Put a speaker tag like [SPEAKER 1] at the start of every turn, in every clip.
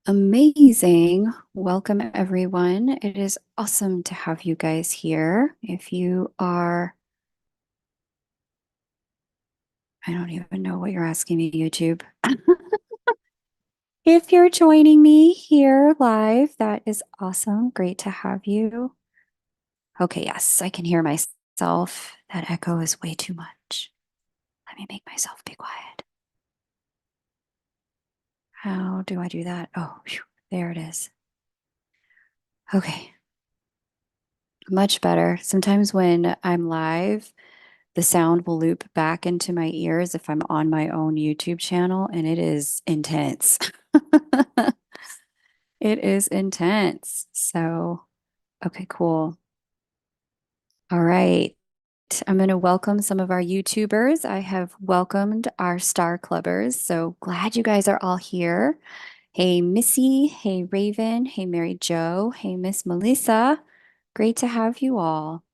[SPEAKER 1] Amazing. Welcome, everyone. It is awesome to have you guys here. I don't even know what you're asking me, YouTube. If you're joining me here live, that is awesome. Great to have you. Okay, yes, I can hear myself. That echo is way too much. Let me make myself be quiet. How do I do that? Oh, phew, there it is. Okay, much better. Sometimes when I'm live, the sound will loop back into my ears if I'm on my own YouTube channel, and it is intense. It is intense. So, okay, cool. All right. I'm going to welcome some of our YouTubers. I have welcomed our Star Clubbers. So glad you guys are all here. Hey, Missy. Hey, Raven. Hey, Mary Jo. Hey, Miss Melissa. Great to have you all.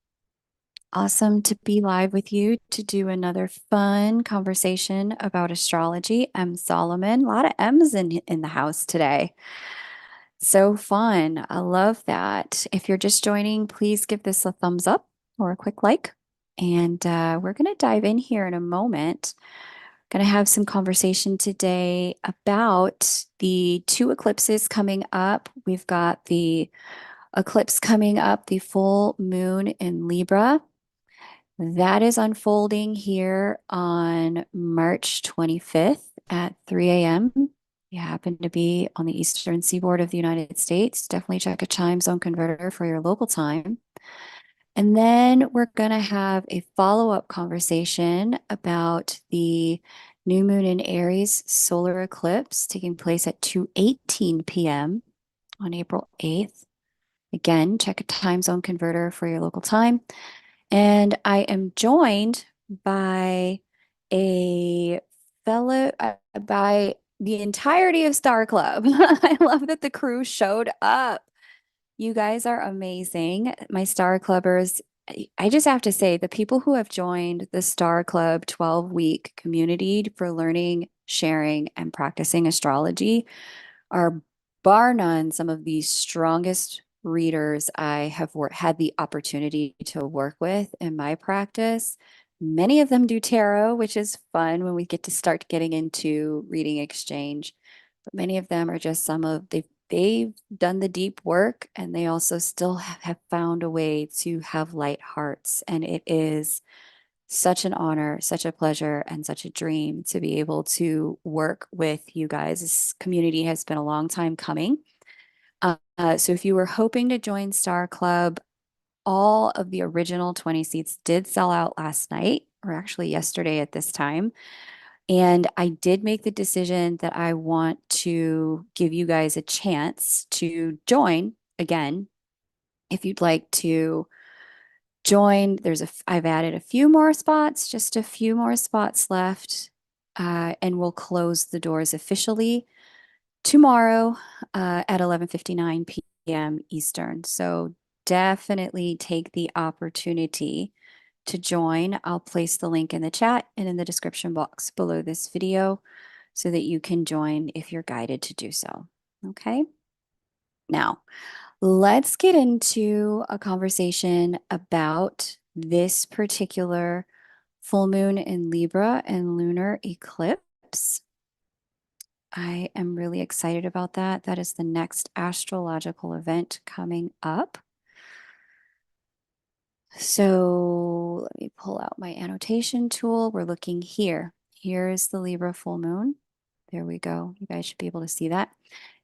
[SPEAKER 1] Awesome to be live with you to do another fun conversation about astrology. M. Solomon, a lot of M's in the house today. So fun. I love that. If you're just joining, please give this a thumbs up or a quick like. And we're going to dive in here in a moment. Going to have some conversation today about the two eclipses coming up. We've got the eclipse coming up, the full moon in Libra. That is unfolding here on March 25th at 3 a.m. You happen to be on the eastern seaboard of the United States, definitely check a time zone converter for your local time. And then we're going to have a follow-up conversation about the new moon in Aries solar eclipse taking place at 2:18 p.m. on April 8th. Again, check a time zone converter for your local time. And I am joined by a by the entirety of Star Club. I love that the crew showed up. You guys are amazing. My Star Clubbers, I just have to say, the people who have joined the Star Club 12-week community for learning, sharing, and practicing astrology are bar none some of the strongest readers I have had the opportunity to work with in my practice. Many of them do tarot, which is fun when we get to start getting into reading exchange. But many of them are just they've done the deep work, and they also still have found a way to have light hearts. And it is such an honor, such a pleasure, and such a dream to be able to work with you guys. This community has been a long time coming. So if you were hoping to join Star Club, all of the original 20 seats did sell out last night, or actually yesterday at this time. And I did make the decision that I want to give you guys a chance to join again. If you'd like to join, I've added a few more spots, just a few more spots left, and we'll close the doors officially tomorrow at 11:59 p.m. Eastern. So definitely take the opportunity to join. I'll place the link in the chat and in the description box below this video so that you can join if you're guided to do so. Okay. Now, let's get into a conversation about this particular full moon in Libra and lunar eclipse. I am really excited about that. That is the next astrological event coming up. So let me pull out my annotation tool. We're looking here. Here's the Libra full moon. There we go. You guys should be able to see that.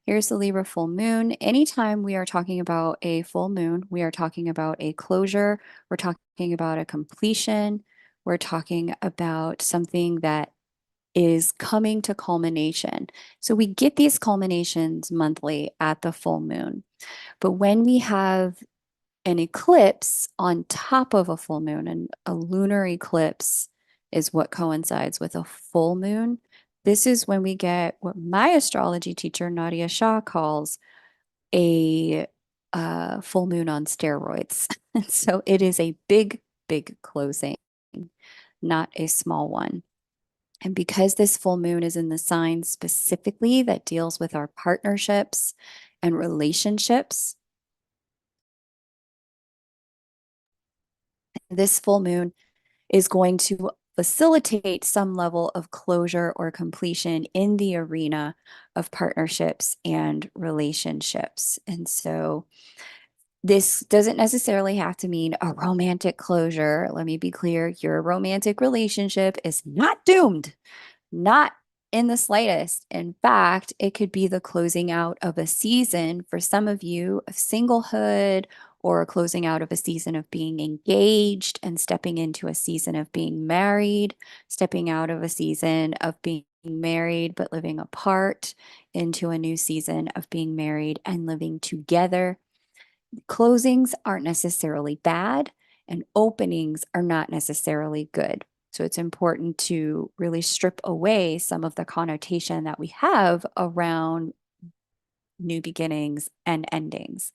[SPEAKER 1] Here's the Libra full moon. Anytime we are talking about a full moon, we are talking about a closure. We're talking about a completion. We're talking about something that is coming to culmination. So we get these culminations monthly at the full moon. But when we have an eclipse on top of a full moon, and a lunar eclipse is what coincides with a full moon. This is when we get what my astrology teacher, Nadia Shah, calls a full moon on steroids. So it is a big, big closing, not a small one. And because this full moon is in the sign specifically that deals with our partnerships and relationships, this full moon is going to facilitate some level of closure or completion in the arena of partnerships and relationships. And so this doesn't necessarily have to mean a romantic closure. Let me be clear, your romantic relationship is not doomed. Not in the slightest. In fact, it could be the closing out of a season for some of you of singlehood or closing out of a season of being engaged and stepping into a season of being married, stepping out of a season of being married but living apart into a new season of being married and living together. Closings aren't necessarily bad, and openings are not necessarily good. So it's important to really strip away some of the connotation that we have around new beginnings and endings.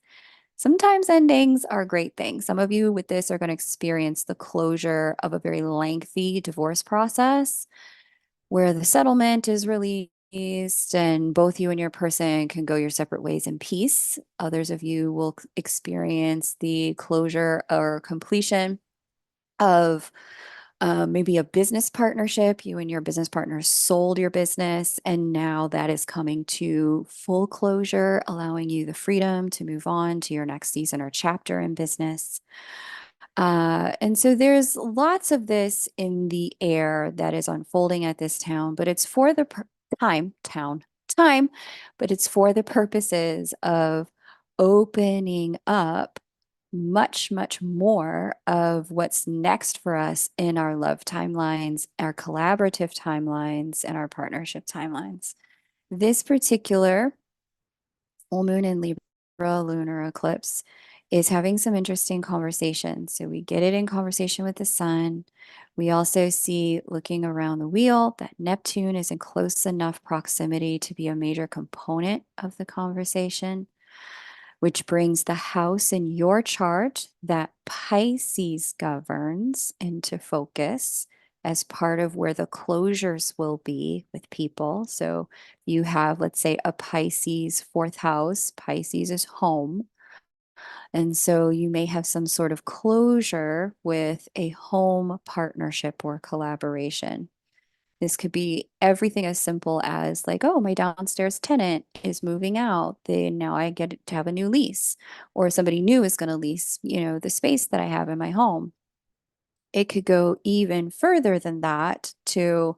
[SPEAKER 1] Sometimes endings are a great thing. Some of you with this are going to experience the closure of a very lengthy divorce process where the settlement is released and both you and your person can go your separate ways in peace. Others of you will experience the closure or completion of maybe a business partnership. You and your business partner sold your business, and now that is coming to full closure, allowing you the freedom to move on to your next season or chapter in business. And so there's lots of this in the air that is unfolding at this town, but it's for the time, but it's for the purposes of opening up much, much more of what's next for us in our love timelines, our collaborative timelines, and our partnership timelines. This particular full moon in Libra lunar eclipse is having some interesting conversations. So we get it in conversation with the sun. We also see, looking around the wheel, that Neptune is in close enough proximity to be a major component of the conversation, which brings the house in your chart that Pisces governs into focus as part of where the closures will be with people. So you have, let's say, a Pisces fourth house. Pisces is home. And so you may have some sort of closure with a home partnership or collaboration. This could be everything as simple as like, oh, my downstairs tenant is moving out. Now I get to have a new lease, or somebody new is going to lease, the space that I have in my home. It could go even further than that to,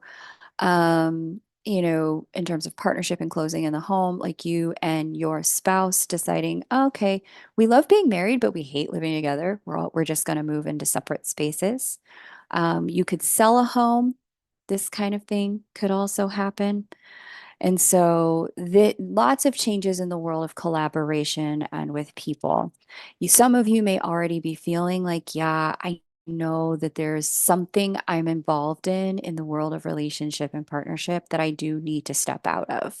[SPEAKER 1] in terms of partnership and closing in the home, like you and your spouse deciding, oh, okay, we love being married, but we hate living together. We're just going to move into separate spaces. You could sell a home. This kind of thing could also happen. And so lots of changes in the world of collaboration and with people. Some of you may already be feeling like, yeah, I know that there's something I'm involved in the world of relationship and partnership that I do need to step out of.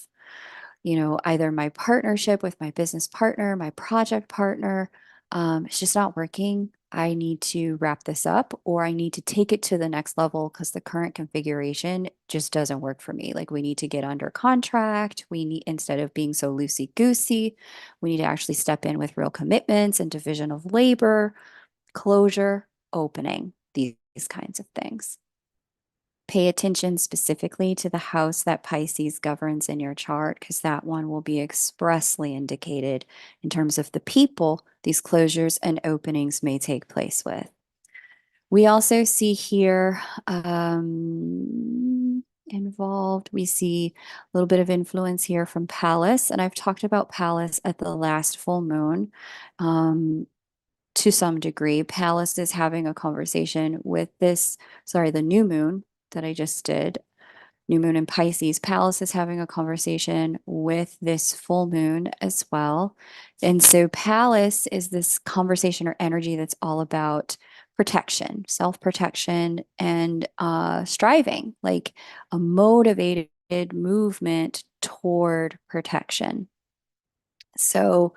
[SPEAKER 1] Either my partnership with my business partner, my project partner, it's just not working. I need to wrap this up, or I need to take it to the next level because the current configuration just doesn't work for me. Like, we need to get under contract. Instead of being so loosey-goosey, we need to actually step in with real commitments and division of labor, closure, opening, these kinds of things. Pay attention specifically to the house that Pisces governs in your chart, because that one will be expressly indicated in terms of the people these closures and openings may take place with. We also see here involved, we see a little bit of influence here from Pallas, and I've talked about Pallas at the last full moon. To some degree, Pallas is having a conversation with the new moon that I just did, new moon in Pisces. Pallas is having a conversation with this full moon as well. And so Pallas is this conversation or energy that's all about protection, self-protection, and striving, like a motivated movement toward protection. So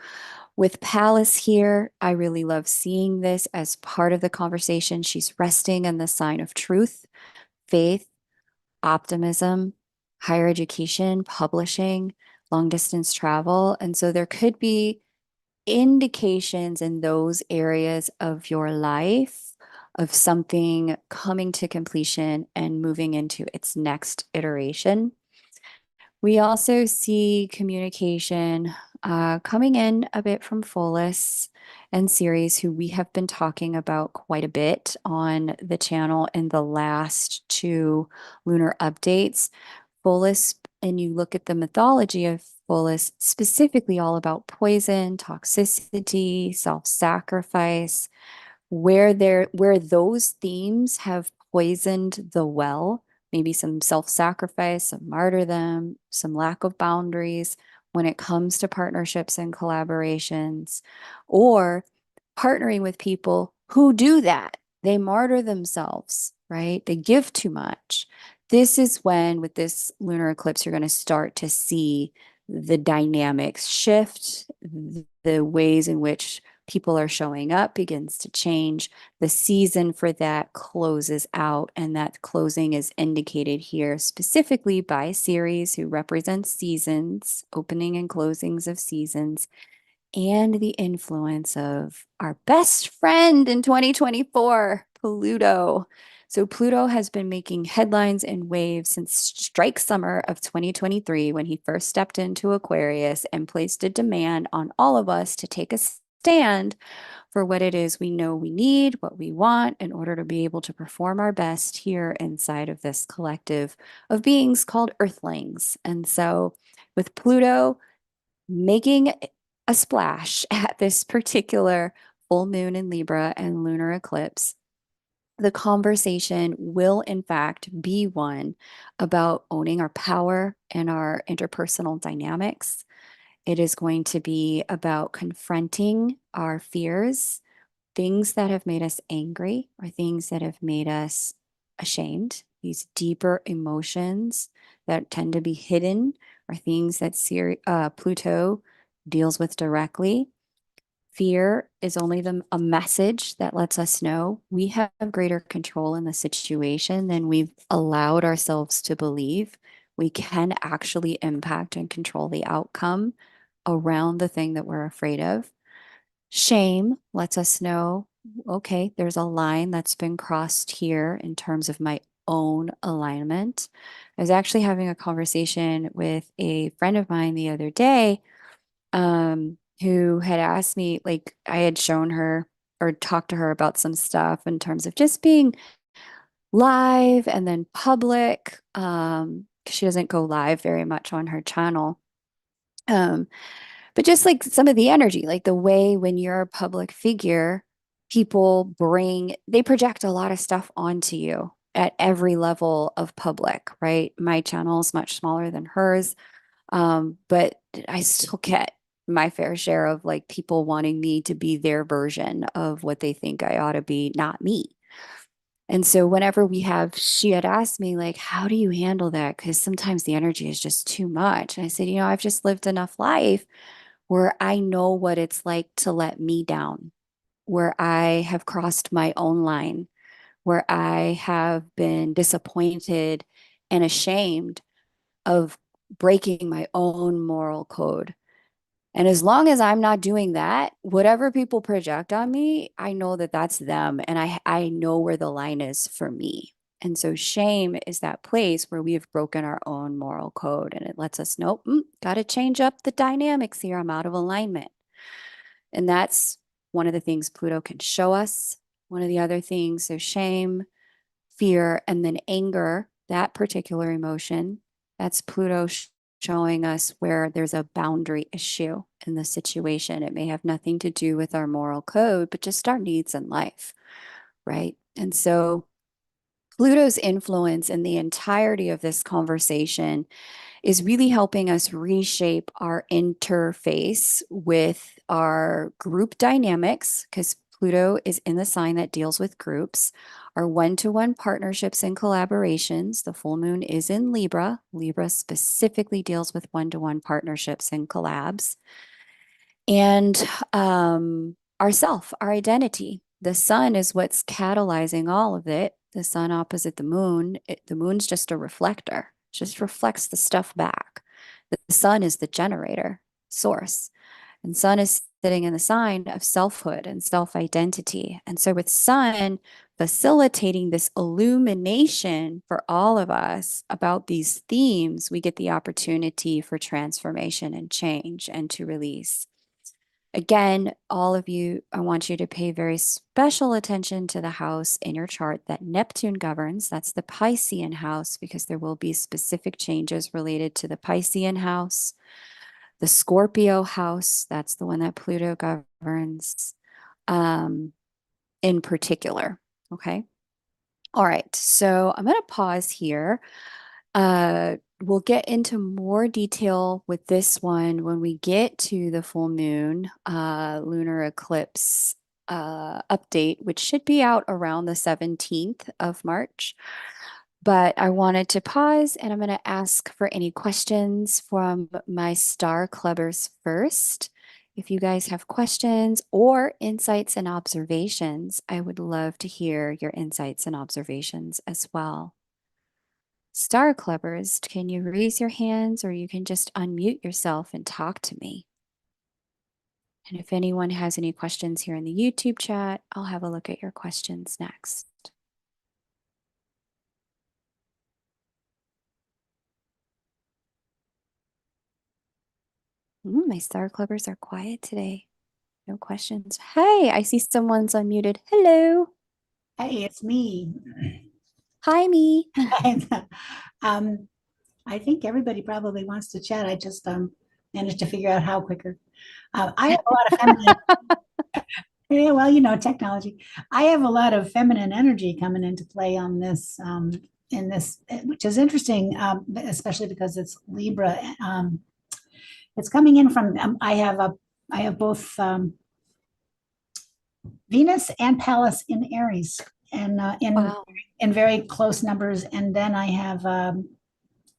[SPEAKER 1] with Pallas here, I really love seeing this as part of the conversation. She's resting in the sign of truth, faith, optimism, higher education, publishing, long distance travel. And so there could be indications in those areas of your life of something coming to completion and moving into its next iteration. We also see communication coming in a bit from Follis and Ceres, who we have been talking about quite a bit on the channel in the last two lunar updates. Follis, and you look at the mythology of Follis, specifically all about poison, toxicity, self-sacrifice, where those themes have poisoned the well, maybe some self-sacrifice, some martyrdom, some lack of boundaries when it comes to partnerships and collaborations, or partnering with people who do that. They martyr themselves, right? They give too much. This is when, with this lunar eclipse, you're going to start to see the dynamics shift, the ways in which people are showing up begins to change. The season for that closes out, and that closing is indicated here specifically by Ceres, who represents seasons, opening and closings of seasons, and the influence of our best friend in 2024, Pluto. So Pluto has been making headlines and waves since strike summer of 2023 when he first stepped into Aquarius and placed a demand on all of us to take a stand for what it is we know we need, what we want in order to be able to perform our best here inside of this collective of beings called Earthlings. And so with Pluto making a splash at this particular full moon in Libra and lunar eclipse, the conversation will, in fact, be one about owning our power and our interpersonal dynamics. It is going to be about confronting our fears, things that have made us angry or things that have made us ashamed, these deeper emotions that tend to be hidden are things that Pluto deals with directly. Fear is only a message that lets us know we have greater control in the situation than we've allowed ourselves to believe. We can actually impact and control the outcome around the thing that we're afraid of. Shame lets us know, okay, there's a line that's been crossed here in terms of my own alignment. I was actually having a conversation with a friend of mine the other day, who had asked me, like, I had shown her or talked to her about some stuff in terms of just being live and then public. She doesn't go live very much on her channel. Um, but just like some of the energy, like the way when you're a public figure, they project a lot of stuff onto you at every level of public, right? My channel is much smaller than hers. But I still get my fair share of like people wanting me to be their version of what they think I ought to be, not me. And so whenever she had asked me, like, how do you handle that? Because sometimes the energy is just too much. And I said, I've just lived enough life where I know what it's like to let me down, where I have crossed my own line, where I have been disappointed and ashamed of breaking my own moral code. And as long as I'm not doing that, whatever people project on me, I know that that's them. And I know where the line is for me. And so shame is that place where we have broken our own moral code. And it lets us know, got to change up the dynamics here. I'm out of alignment. And that's one of the things Pluto can show us. One of the other things, so shame, fear, and then anger, that particular emotion, that's Pluto showing us where there's a boundary issue in the situation. It may have nothing to do with our moral code, but just our needs in life, right? And so Pluto's influence in the entirety of this conversation is really helping us reshape our interface with our group dynamics, because Pluto is in the sign that deals with groups, our one-to-one partnerships and collaborations. The full moon is in Libra. Libra specifically deals with one-to-one partnerships and collabs. And our identity. The sun is what's catalyzing all of it. the sun opposite the moon, the moon's just a reflector. It just reflects the stuff back. The sun is the generator, source. And sun is sitting in the sign of selfhood and self-identity. And so with sun facilitating this illumination for all of us about these themes, we get the opportunity for transformation and change and to release. Again, all of you, I want you to pay very special attention to the house in your chart that Neptune governs. That's the Piscean house, because there will be specific changes related to the Piscean house. The Scorpio house, that's the one that Pluto governs, in particular. Okay. All right. So I'm going to pause here. We'll get into more detail with this one when we get to the full moon, lunar eclipse update, which should be out around the 17th of March. But I wanted to pause and I'm going to ask for any questions from my star clubbers first. If you guys have questions or insights and observations, I would love to hear your insights and observations as well. Star clubbers, can you raise your hands or you can just unmute yourself and talk to me? And if anyone has any questions here in the YouTube chat, I'll have a look at your questions next. My star clubbers are quiet today. No questions. Hey, I see someone's unmuted. Hello.
[SPEAKER 2] Hey, it's me.
[SPEAKER 1] Hi, me.
[SPEAKER 2] And, I think everybody probably wants to chat. I just managed to figure out how quicker. I have a lot of feminine, yeah, well, technology. I have a lot of feminine energy coming into play on this, in this, which is interesting, especially because it's Libra. It's coming in from, I have both Venus and Pallas in Aries, and
[SPEAKER 1] Wow.
[SPEAKER 2] in very close numbers. And then I have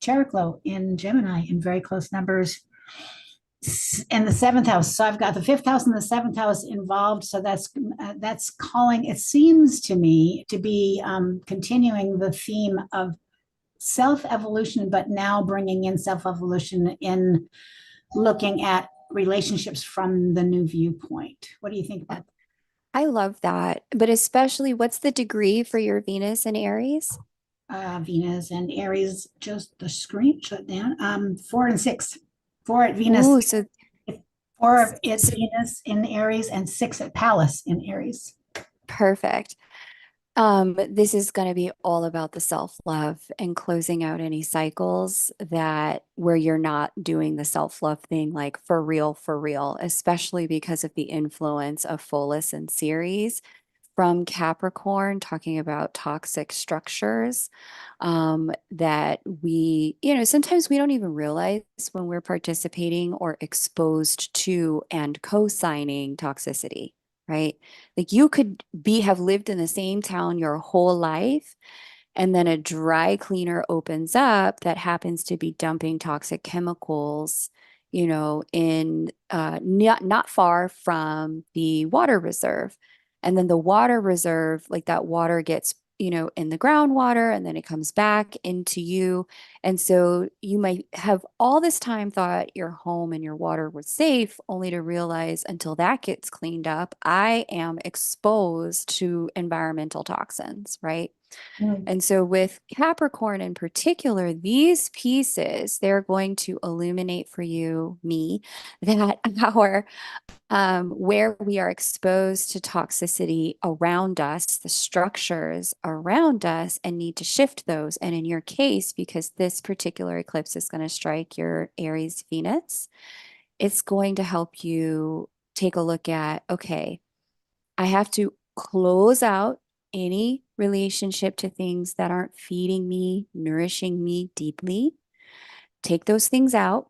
[SPEAKER 2] Cheroklo in Gemini in very close numbers in the seventh house. So I've got the fifth house and the seventh house involved. So that's calling. It seems to me to be continuing the theme of self evolution, but now bringing in self evolution in looking at relationships from the new viewpoint. What do you think about that?
[SPEAKER 1] I love that. But especially, what's the degree for your Venus and Aries?
[SPEAKER 2] Venus and Aries, just the screen shut down. 4 and 6. 4 at Venus,
[SPEAKER 1] Oh, so,
[SPEAKER 2] 4 at
[SPEAKER 1] so
[SPEAKER 2] Venus in Aries, and 6 at Pallas in Aries.
[SPEAKER 1] perfect. This is going to be all about the self-love and closing out any cycles that where you're not doing the self-love thing like for real, especially because of the influence of Pholus and Ceres from Capricorn, talking about toxic structures, that sometimes we don't even realize when we're participating or exposed to and co-signing toxicity, right? Like you could have lived in the same town your whole life, and then a dry cleaner opens up that happens to be dumping toxic chemicals, in not far from the water reserve. And then the water reserve, like that water gets, in the groundwater and then it comes back into you. And so you might have all this time thought your home and your water was safe, only to realize until that gets cleaned up, I am exposed to environmental toxins, right?
[SPEAKER 2] Mm.
[SPEAKER 1] And so with Capricorn in particular, these pieces, they're going to illuminate for you, me, that our where we are exposed to toxicity around us, the structures around us, and need to shift those. And in your case, because this particular eclipse is going to strike your Aries Venus, it's going to help you take a look at, okay, I have to close out any relationship to things that aren't feeding me, nourishing me deeply. Take those things out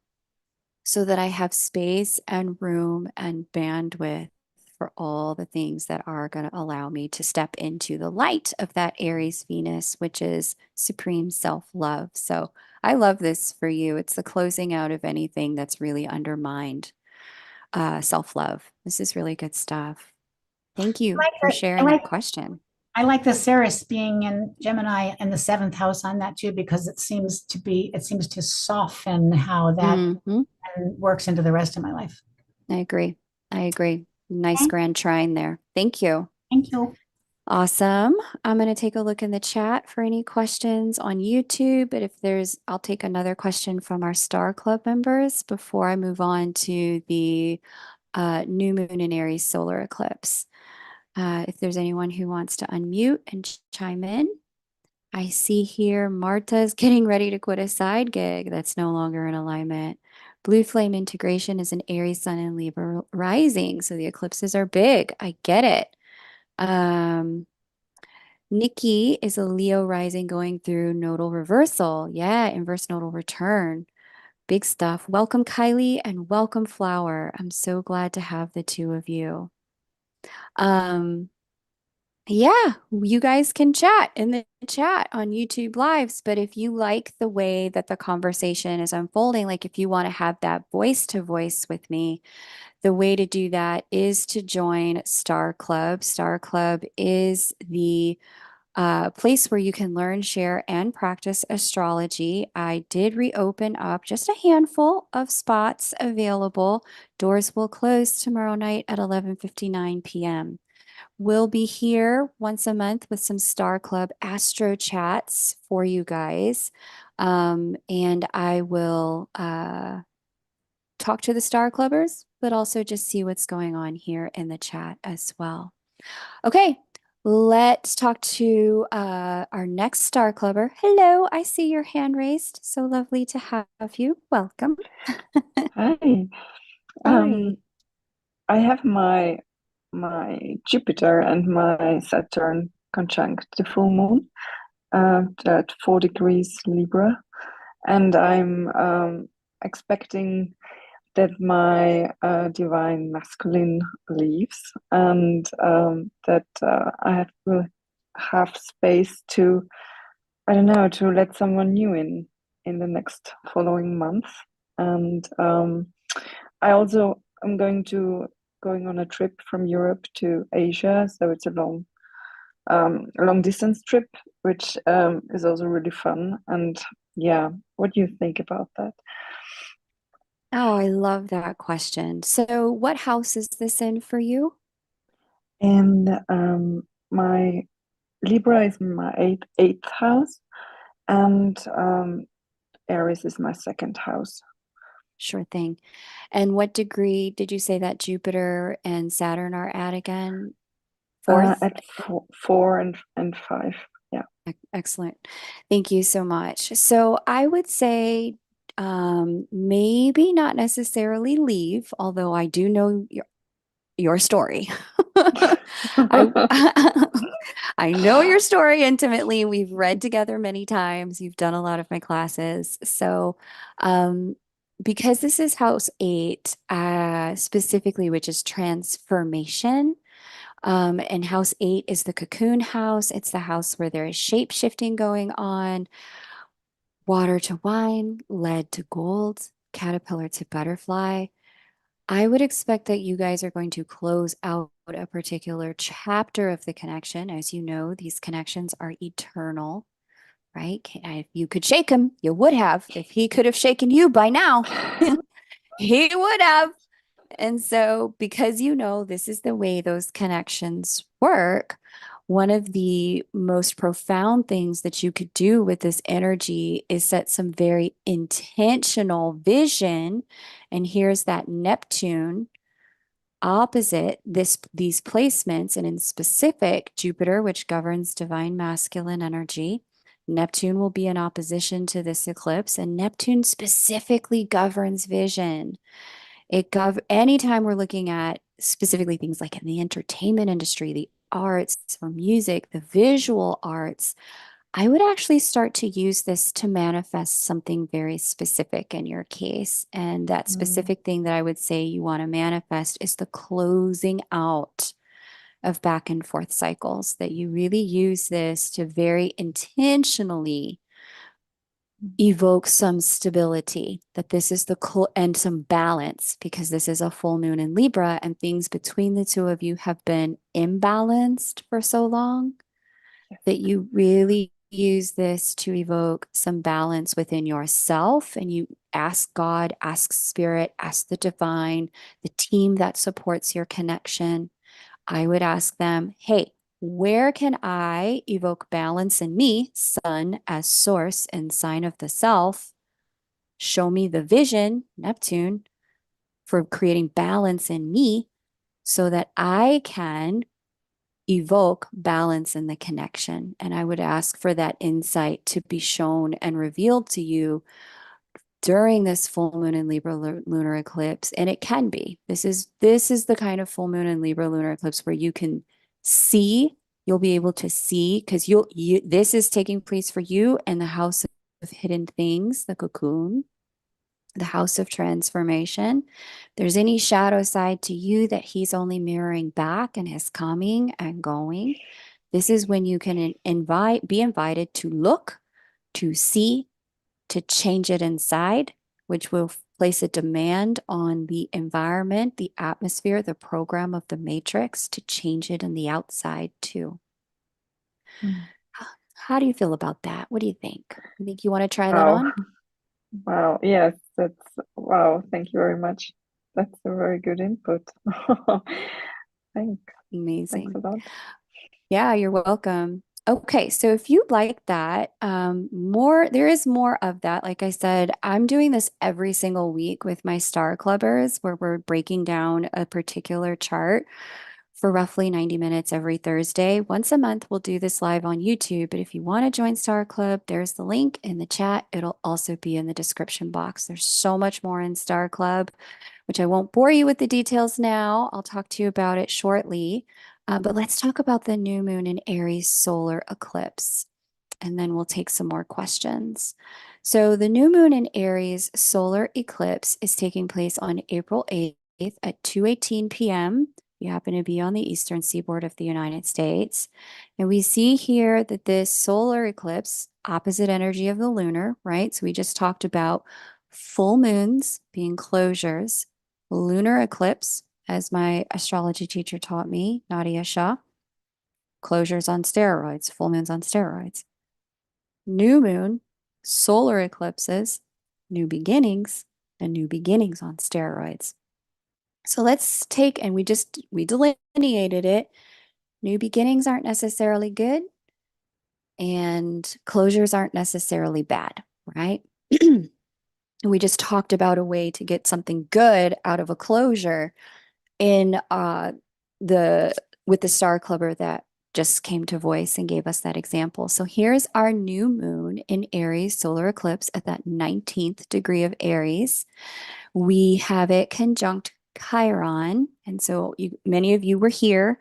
[SPEAKER 1] so that I have space and room and bandwidth for all the things that are going to allow me to step into the light of that Aries Venus, which is supreme self love. So I love this for you. It's the closing out of anything that's really undermined self love. This is really good stuff. Thank
[SPEAKER 2] I
[SPEAKER 1] you
[SPEAKER 2] like
[SPEAKER 1] for
[SPEAKER 2] that. I
[SPEAKER 1] sharing
[SPEAKER 2] like
[SPEAKER 1] that question.
[SPEAKER 2] I like the Ceres being in Gemini and the seventh house on that too, because it seems to soften how that
[SPEAKER 1] Hmm.
[SPEAKER 2] works into the rest of my life.
[SPEAKER 1] I agree. I agree. Nice
[SPEAKER 2] Okay,
[SPEAKER 1] grand trine there. Thank you.
[SPEAKER 2] thank you.
[SPEAKER 1] Awesome. I'm going to take a look in the chat for any questions on YouTube. But if I'll take another question from our Star Club members before I move on to the new moon and Aries solar eclipse. If there's anyone who wants to unmute and chime in. I see here Marta's getting ready to quit a side gig that's no longer in alignment. Blue flame integration is an Aries sun and Libra rising, so the eclipses are big. I get it. Um, Nikki is a Leo rising going through nodal reversal. Yeah, inverse nodal return. Big stuff. Welcome, Kylie, and welcome, Flower. I'm so glad to have the two of you. Um, Yeah, you guys can chat in the chat on YouTube Lives, but if you like the way that the conversation is unfolding, like if you want to have that voice to voice with me, the way to do that is to join Star Club. Star Club is the place where you can learn, share, and practice astrology. I did reopen up just a handful of spots available. Doors will close tomorrow night at 11:59 p.m. We'll be here once a month with some Star Club Astro chats for you guys. And I will talk to the Star Clubbers, but also just see what's going on here in the chat as well. Okay, let's talk to our next Star Clubber. Hello, I see your hand raised. So lovely to have you. Welcome.
[SPEAKER 3] Hi.
[SPEAKER 1] All right.
[SPEAKER 3] I have my Jupiter and my Saturn conjunct the full moon at 4 degrees Libra, and I'm expecting that my divine masculine leaves, and that will have space to, I don't know, to let someone new in the next following month. And I also am going on a trip from Europe to Asia, so it's a long distance trip, which is also really fun. And yeah, what do you think about that?
[SPEAKER 1] Oh, I love that question. So, what house is this in for you?
[SPEAKER 3] And my Libra is my eighth house, and Aries is my second house.
[SPEAKER 1] Sure thing. And what degree did you say that Jupiter and Saturn are at again? Fourth?
[SPEAKER 3] At four and five. Yeah.
[SPEAKER 1] Excellent. Thank you so much. So I would say maybe not necessarily leave, although I do know your story. I I know your story intimately. We've read together many times. You've done a lot of my classes. So, um, because this is house eight, specifically, which is transformation, and house eight is the cocoon house. It's the house where there is shape shifting going on, water to wine, lead to gold, caterpillar to butterfly. I would expect that you guys are going to close out a particular chapter of the connection. As you know, these connections are eternal, right? If you could shake him, you would have. If he could have shaken you by now, he would have. And so, because you know this is the way those connections work, one of the most profound things that you could do with this energy is set some very intentional vision. And here's that Neptune opposite these placements, and in specific, Jupiter, which governs divine masculine energy. Neptune will be in opposition to this eclipse, and Neptune specifically governs vision. Anytime we're looking at specifically things like in the entertainment industry, the arts or music, the visual arts, I would actually start to use this to manifest something very specific in your case. And that
[SPEAKER 3] Mm.
[SPEAKER 1] specific thing that I would say you want to manifest is the closing out of back and forth cycles, that you really use this to very intentionally evoke some stability, that this is and some balance, because this is a full moon in Libra and things between the two of you have been imbalanced for so long. that you really use this to evoke some balance within yourself, and you ask God, ask spirit, ask the divine, the team that supports your connection. I would ask them, hey, where can I evoke balance in me, sun as source and sign of the self? Show me the vision, Neptune, for creating balance in me so that I can evoke balance in the connection. And I would ask for that insight to be shown and revealed to you during this full moon in Libra lunar eclipse. And it can be. This is the kind of full moon in Libra lunar eclipse where you can see, you'll be able to see, because this is taking place for you in the house of hidden things, the cocoon, the house of transformation. If there's any shadow side to you that he's only mirroring back and is coming and going, this is when you can be invited to look, to see, to change it inside, which will place a demand on the environment, the atmosphere, the program of the matrix to change it in the outside too.
[SPEAKER 3] Mm.
[SPEAKER 1] How do you feel about that? What do you think? You think you want to try that
[SPEAKER 3] Wow.
[SPEAKER 1] on?
[SPEAKER 3] Wow. Yes, that's wow. Thank you very much. That's a very good input. Thanks. Thanks
[SPEAKER 1] Amazing.
[SPEAKER 3] a lot.
[SPEAKER 1] Yeah, you're welcome. Okay, so if you like that, there is more of that. Like I said, I'm doing this every single week with my star clubbers where we're breaking down a particular chart for roughly 90 minutes every Thursday. Once a month, we'll do this live on YouTube. But if you want to join Star Club, there's the link in the chat. It'll also be in the description box. There's so much more in Star Club, which I won't bore you with the details now. I'll talk to you about it shortly. But let's talk about the new moon in Aries solar eclipse, and then we'll take some more questions. So, the new moon in Aries solar eclipse is taking place on April 8th at 2:18 p.m. You happen to be on the eastern seaboard of the United States. And we see here that this solar eclipse, opposite energy of the lunar, right? So, we just talked about full moons being closures, lunar eclipse, as my astrology teacher taught me, Nadia Shah, closures on steroids, full moons on steroids. New moon, solar eclipses, new beginnings, and new beginnings on steroids. So let's take, and we delineated it. New beginnings aren't necessarily good, and closures aren't necessarily bad, right? We just talked about a way to get something good out of a closure in the with the star clubber that just came to voice and gave us that example. So here's our new moon in Aries solar eclipse at that 19th degree of Aries. We have it conjunct Chiron. And so many of you were here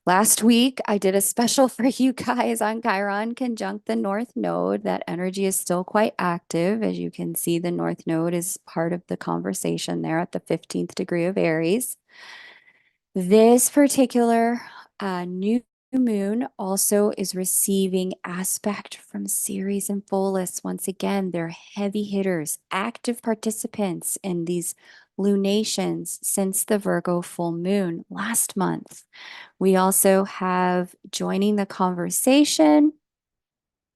[SPEAKER 1] last week. I did a special for you guys on Chiron conjunct the North Node. That energy is still quite active. As you can see, the North Node is part of the conversation there at the 15th degree of Aries. This particular new moon also is receiving aspect from Ceres and Pholus. Once again, they're heavy hitters, active participants in these lunations since the Virgo full moon last month. We also have joining the conversation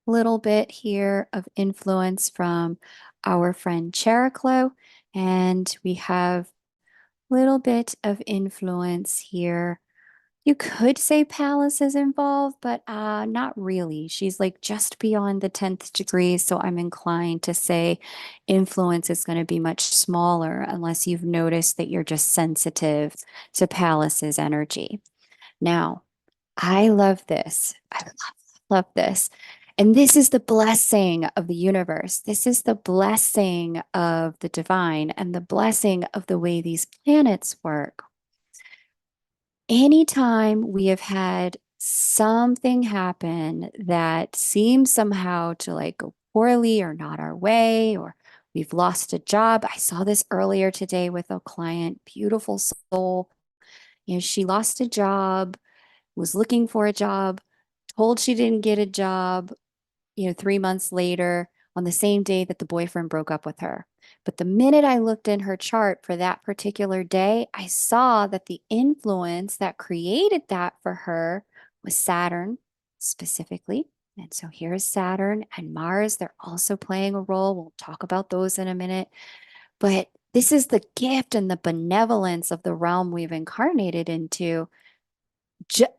[SPEAKER 1] a little bit here of influence from our friend Chericlo, and we have little bit of influence here. You could say Pallas is involved, but not really. She's like just beyond the 10th degree, so I'm inclined to say influence is going to be much smaller unless you've noticed that you're just sensitive to Pallas's energy. Now, I love this. I love this. And this is the blessing of the universe. This is the blessing of the divine and the blessing of the way these planets work. Anytime we have had something happen that seems somehow to like go poorly or not our way, or we've lost a job. I saw this earlier today with a client, beautiful soul. She lost a job, was looking for a job, told she didn't get a job, 3 months later on the same day that the boyfriend broke up with her. But the minute I looked in her chart for that particular day, I saw that the influence that created that for her was Saturn specifically. And so here's Saturn and Mars. They're also playing a role. We'll talk about those in a minute. But this is the gift and the benevolence of the realm we've incarnated into.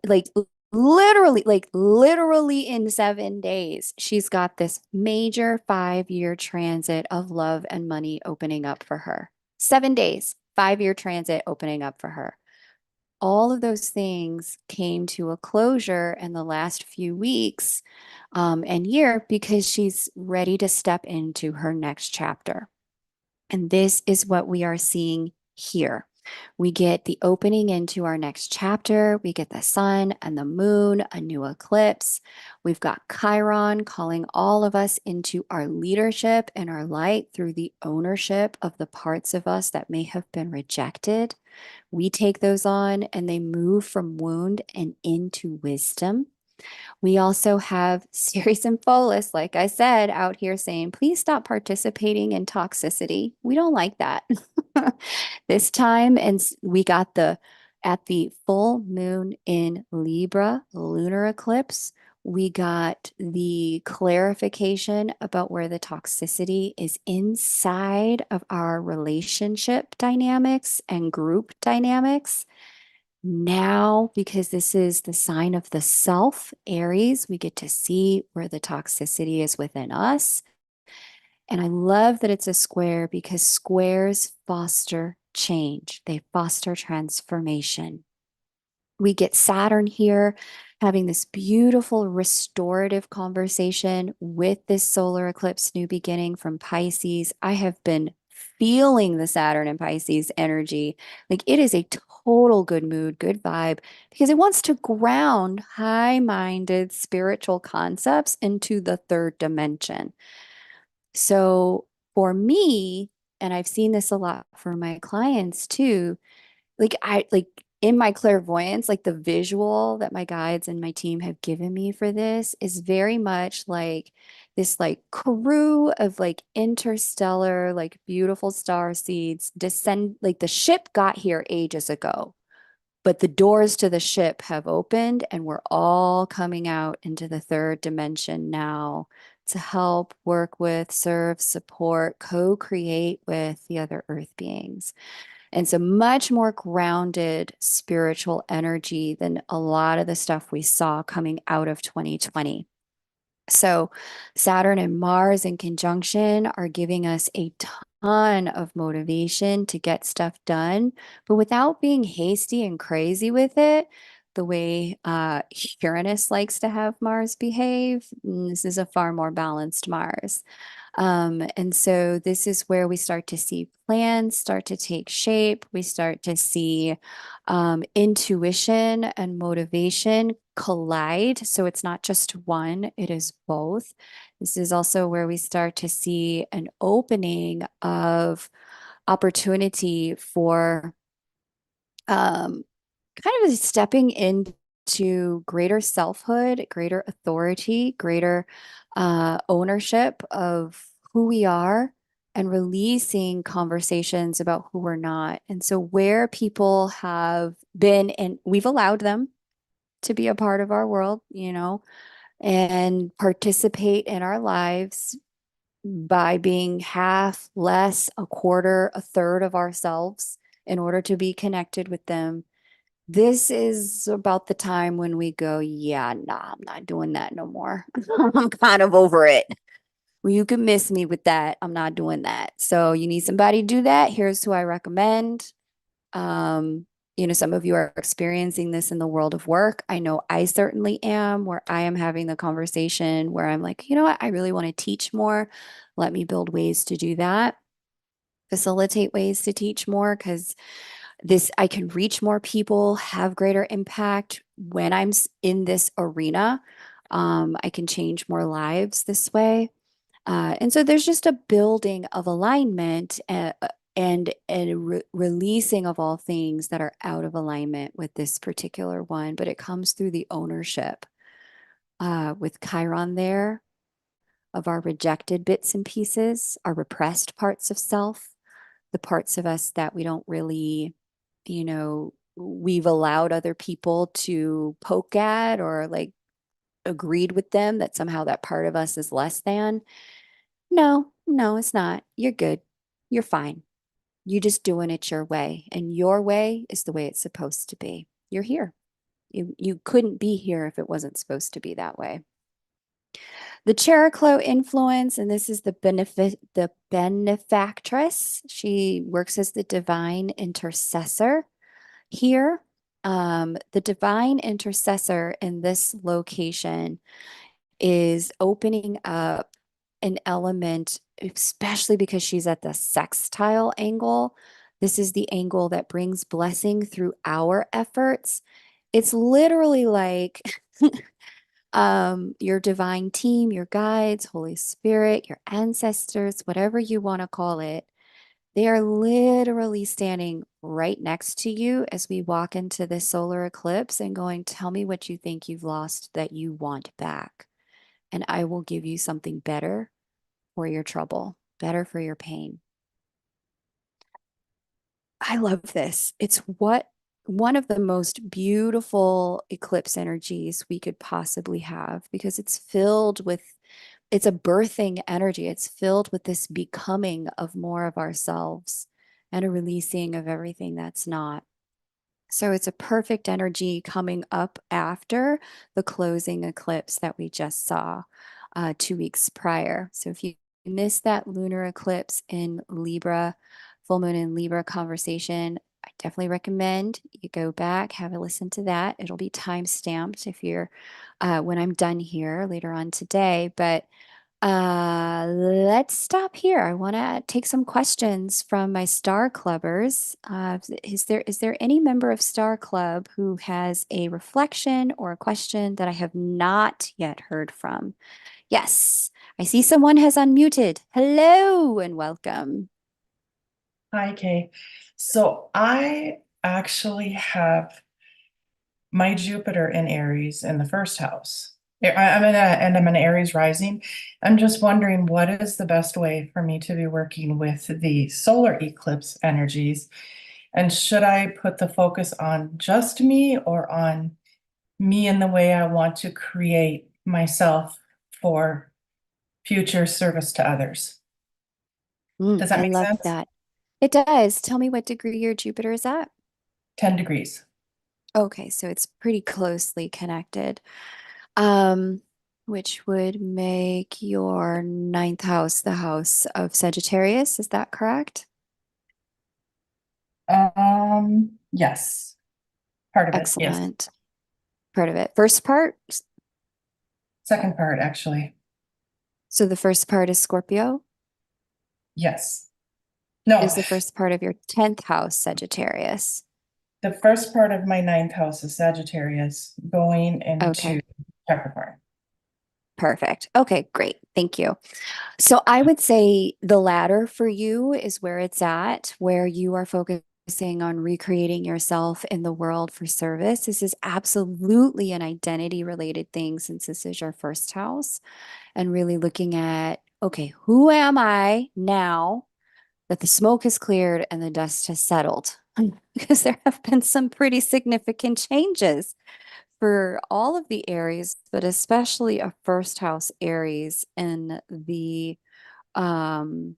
[SPEAKER 1] Like literally in 7 days, she's got this major 5-year transit of love and money opening up for her. 7 days, 5-year transit opening up for her. All of those things came to a closure in the last few weeks and year because she's ready to step into her next chapter. And this is what we are seeing here. We get the opening into our next chapter. We get the sun and the moon, a new eclipse. We've got Chiron calling all of us into our leadership and our light through the ownership of the parts of us that may have been rejected. We take those on and they move from wound and into wisdom. We also have Ceres and Pholus, like I said, out here saying, please stop participating in toxicity. We don't like that. This time, and we got at the full moon in Libra, lunar eclipse, we got the clarification about where the toxicity is inside of our relationship dynamics and group dynamics. Now, because this is the sign of the self, Aries, we get to see where the toxicity is within us. And I love that it's a square because squares foster change, they foster transformation. We get Saturn here having this beautiful restorative conversation with this solar eclipse new beginning from Pisces. I have been feeling the Saturn and Pisces energy. Like it is a total good mood, good vibe, because it wants to ground high-minded spiritual concepts into the third dimension. So for me, and I've seen this a lot for my clients too, like in my clairvoyance, like the visual that my guides and my team have given me for this is very much like this like crew of like interstellar, like beautiful star seeds descend, like the ship got here ages ago, but the doors to the ship have opened and we're all coming out into the third dimension now to help work with, serve, support, co-create with the other earth beings. And so much more grounded spiritual energy than a lot of the stuff we saw coming out of 2020. So Saturn and Mars in conjunction are giving us a ton of motivation to get stuff done, but without being hasty and crazy with it, the way Uranus likes to have Mars behave. This is a far more balanced Mars. And so this is where we start to see plans start to take shape. We start to see intuition and motivation collide. So it's not just one, it is both. This is also where we start to see an opening of opportunity for kind of stepping into greater selfhood, greater authority, greater ownership of who we are and releasing conversations about who we're not. And so where people have been and we've allowed them to be a part of our world, and participate in our lives by being half, less, a quarter, a third of ourselves in order to be connected with them. This is about the time when we go, yeah, nah, I'm not doing that no more. I'm kind of over it. Well, you can miss me with that. I'm not doing that. So you need somebody to do that. Here's who I recommend. Um, some of you are experiencing this in the world of work. I know I certainly am, where I am having the conversation where I'm like, you know what? I really want to teach more. Let me build ways to do that, facilitate ways to teach more, because I can reach more people, have greater impact when I'm in this arena. I can change more lives this way. And so there's just a building of alignment and releasing of all things that are out of alignment with this particular one, but it comes through the ownership with Chiron there of our rejected bits and pieces, our repressed parts of self, the parts of us that we don't really, we've allowed other people to poke at or like agreed with them, that somehow that part of us is less than. No, no, it's not. You're good. You're fine. You're just doing it your way, and your way is the way it's supposed to be. You're here. You couldn't be here if it wasn't supposed to be that way. The Cheroklo influence, and this is the benefactress. She works as the divine intercessor here. The divine intercessor in this location is opening up an element, especially because she's at the sextile angle. This is the angle that brings blessing through our efforts. It's literally like your divine team, your guides, Holy Spirit, your ancestors, whatever you want to call it. They are literally standing right next to you as we walk into this solar eclipse and going, tell me what you think you've lost that you want back. And I will give you something better for your trouble, better for your pain. I love this. It's one of the most beautiful eclipse energies we could possibly have, because it's a birthing energy. It's filled with this becoming of more of ourselves and a releasing of everything that's not. So it's a perfect energy coming up after the closing eclipse that we just saw 2 weeks prior. So if you missed that lunar eclipse in Libra, full moon in Libra conversation, I definitely recommend you go back, have a listen to that. It'll be time stamped if you're when I'm done here later on today. But let's stop here. I want to take some questions from my Star Clubbers. Is there any member of Star Club who has a reflection or a question that I have not yet heard from? Yes, I see someone has unmuted. Hello and welcome.
[SPEAKER 4] Hi, Kay. So I actually have my Jupiter in Aries in the first house. I'm an Aries rising. I'm just wondering, what is the best way for me to be working with the solar eclipse energies? And should I put the focus on just me or on me in the way I want to create myself for future service to others? Does that
[SPEAKER 1] I
[SPEAKER 4] make
[SPEAKER 1] love
[SPEAKER 4] sense?
[SPEAKER 1] that. It does. Tell me what degree your Jupiter is at.
[SPEAKER 4] 10 degrees.
[SPEAKER 1] Okay, so it's pretty closely connected. Um, which would make your ninth house the house of Sagittarius. Is that correct?
[SPEAKER 4] Yes, part of it, yes.
[SPEAKER 1] Excellent. Part of it. First part.
[SPEAKER 4] Second part, actually,
[SPEAKER 1] So the first part is Scorpio.
[SPEAKER 4] yes. No,
[SPEAKER 1] Is the first part of your 10th house Sagittarius?
[SPEAKER 4] the first part of my ninth house is Sagittarius going
[SPEAKER 1] Okay,
[SPEAKER 4] into Capricorn.
[SPEAKER 1] perfect. Okay, great. Thank you. So I would say the latter for you is where it's at, where you are focusing on recreating yourself in the world for service. This is absolutely an identity related thing, since this is your first house, and really looking at, okay, who am I now that the smoke has cleared and the dust has settled? Because there have been some pretty significant changes for all of the Aries, but especially a first house Aries in the um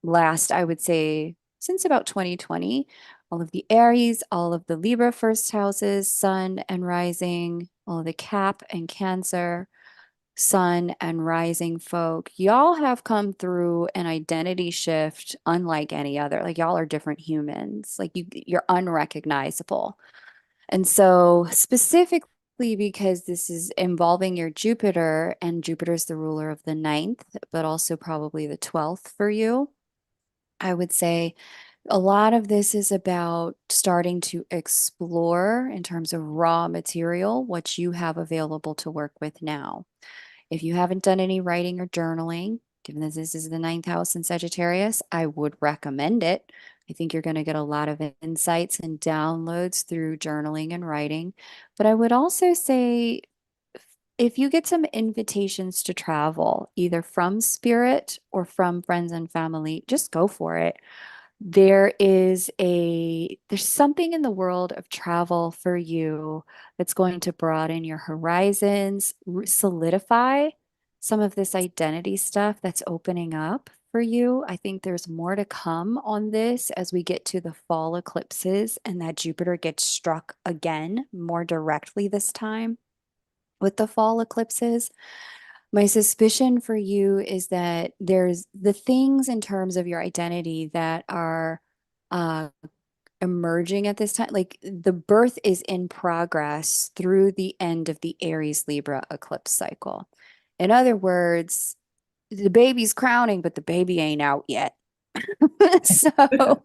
[SPEAKER 1] last, I would say, since about 2020. All of the Aries, all of the Libra first houses, Sun and rising, all of the Cap and Cancer, Sun and rising folk, y'all have come through an identity shift unlike any other. Like, y'all are different humans. Like, you're unrecognizable. And so, specifically because this is involving your Jupiter, and Jupiter's the ruler of the ninth, but also probably the 12th for you, I would say a lot of this is about starting to explore in terms of raw material what you have available to work with now. If you haven't done any writing or journaling, given that this is the ninth house in Sagittarius, I would recommend it. I think you're going to get a lot of insights and downloads through journaling and writing. But I would also say, if you get some invitations to travel, either from spirit or from friends and family, just go for it. there's something in the world of travel for you that's going to broaden your horizons, solidify some of this identity stuff that's opening up for you. I think there's more to come on this as we get to the fall eclipses and that Jupiter gets struck again more directly this time with the fall eclipses. My suspicion for you is that there's the things in terms of your identity that are uh, emerging at this time. Like the birth is in progress through the end of the Aries Libra eclipse cycle. In other words, the baby's crowning, but the baby ain't out yet. So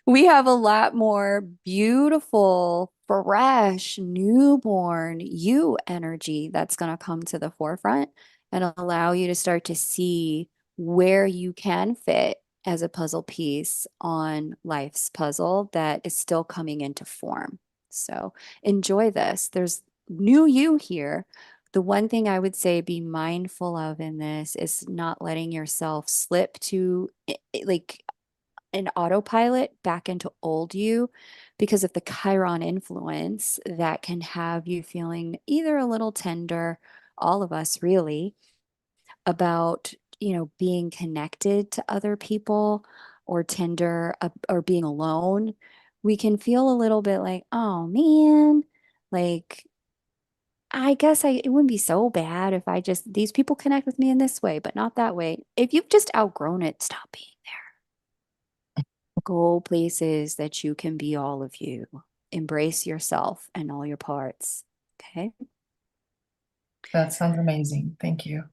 [SPEAKER 1] we have a lot more beautiful, fresh, newborn you energy that's going to come to the forefront and allow you to start to see where you can fit as a puzzle piece on life's puzzle that is still coming into form. So enjoy this. There's new you here. The one thing I would say be mindful of in this is not letting yourself slip to like an autopilot back into old you because of the Chiron influence that can have you feeling either a little tender, all of us really, about, being connected to other people or tender or being alone. We can feel a little bit like, oh man, like I guess it wouldn't be so bad if these people connect with me in this way, but not that way. If you've just outgrown it, stop being there. Go places that you can be all of you. Embrace yourself and all your parts. Okay.
[SPEAKER 4] That sounds amazing. Thank you.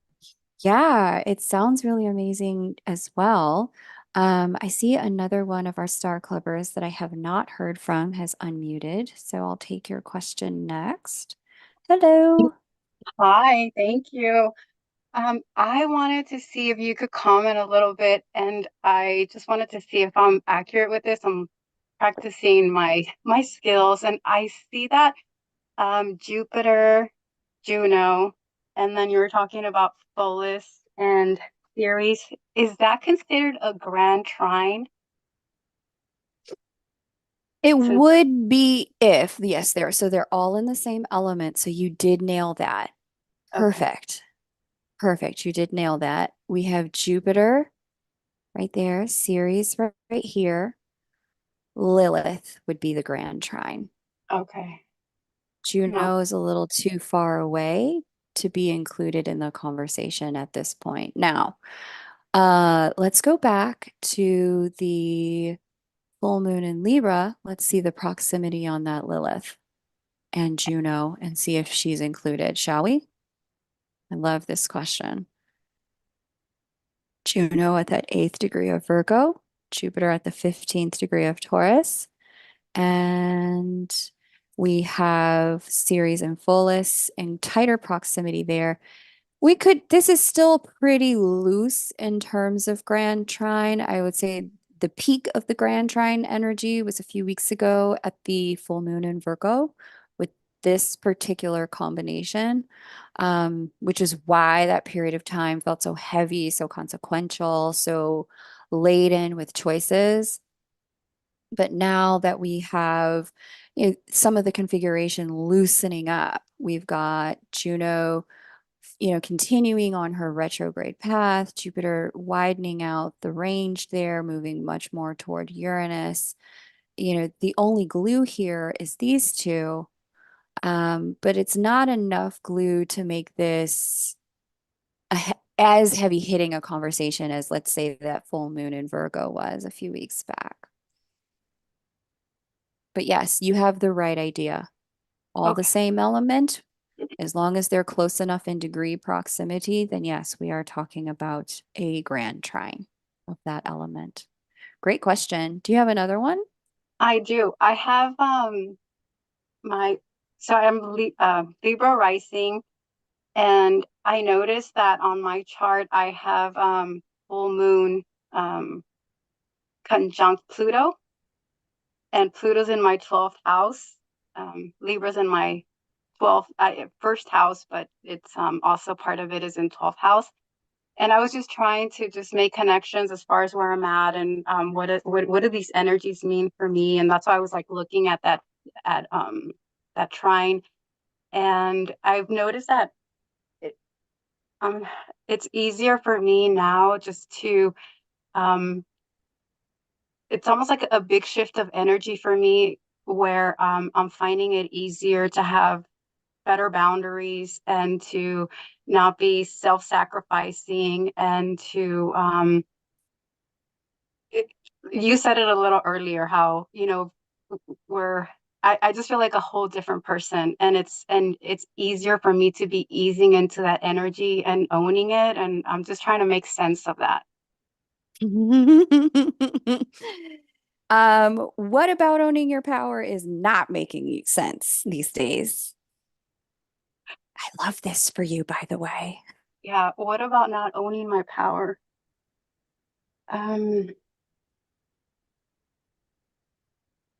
[SPEAKER 1] Yeah, it sounds really amazing as well. I see another one of our star clubbers that I have not heard from has unmuted. So I'll take your question next. Hello.
[SPEAKER 5] Hi, thank you. I wanted to see if you could comment a little bit, and I just wanted to see if I'm accurate with this. I'm practicing my skills, and I see that Jupiter, Juno, and then you were talking about Pholus and Ceres. Is that considered a grand trine?
[SPEAKER 1] It
[SPEAKER 5] Since
[SPEAKER 1] would be if, yes, so they're all in the same element. So you did nail that.
[SPEAKER 5] okay,
[SPEAKER 1] Perfect. Perfect. You did nail that. We have Jupiter right there, Ceres right here. Lilith would be the grand trine.
[SPEAKER 5] okay, no,
[SPEAKER 1] Juno is a little too far away to be included in the conversation at this point. Now, let's go back to the full moon in Libra. Let's see the proximity on that Lilith and Juno and see if she's included, shall we? I love this question. Juno at that 8th degree of Virgo, Jupiter at the 15th degree of Taurus, and we have Ceres and Pholus in tighter proximity there. This is still pretty loose in terms of Grand Trine. I would say the peak of the Grand Trine energy was a few weeks ago at the full moon in Virgo with this particular combination, which is why that period of time felt so heavy, so consequential, so laden with choices. But now that we have some of the configuration loosening up, we've got Juno continuing on her retrograde path, Jupiter widening out the range there, moving much more toward Uranus. The only glue here is these two, but it's not enough glue to make this as heavy hitting a conversation as, let's say, that full moon in Virgo was a few weeks back. But yes, you have the right idea. All the
[SPEAKER 5] okay,
[SPEAKER 1] same element, as long as they're close enough in degree proximity, then yes, we are talking about a grand trine of that element. Great question. Do you have another one?
[SPEAKER 5] I do. I have my so Libra rising. And I noticed that on my chart, I have full moon um, conjunct Pluto, and Pluto's in my 12th house. Libra's in my 12th, first house, but it's also part of it is in 12th house. And I was just trying to just make connections as far as where I'm at and what do these energies mean for me? And that's why I was like looking at at that trine. And I've noticed that it, um it's easier for me now just to um it's almost like a big shift of energy for me where I'm finding it easier to have better boundaries and to not be self-sacrificing and to it, you said it a little earlier how where I just feel like a whole different person and it's easier for me to be easing into that energy and owning it and I'm just trying to make sense of that.
[SPEAKER 1] What about owning your power is not making sense these days? I love this for you, by the way.
[SPEAKER 5] Yeah, what about not owning my power? Um,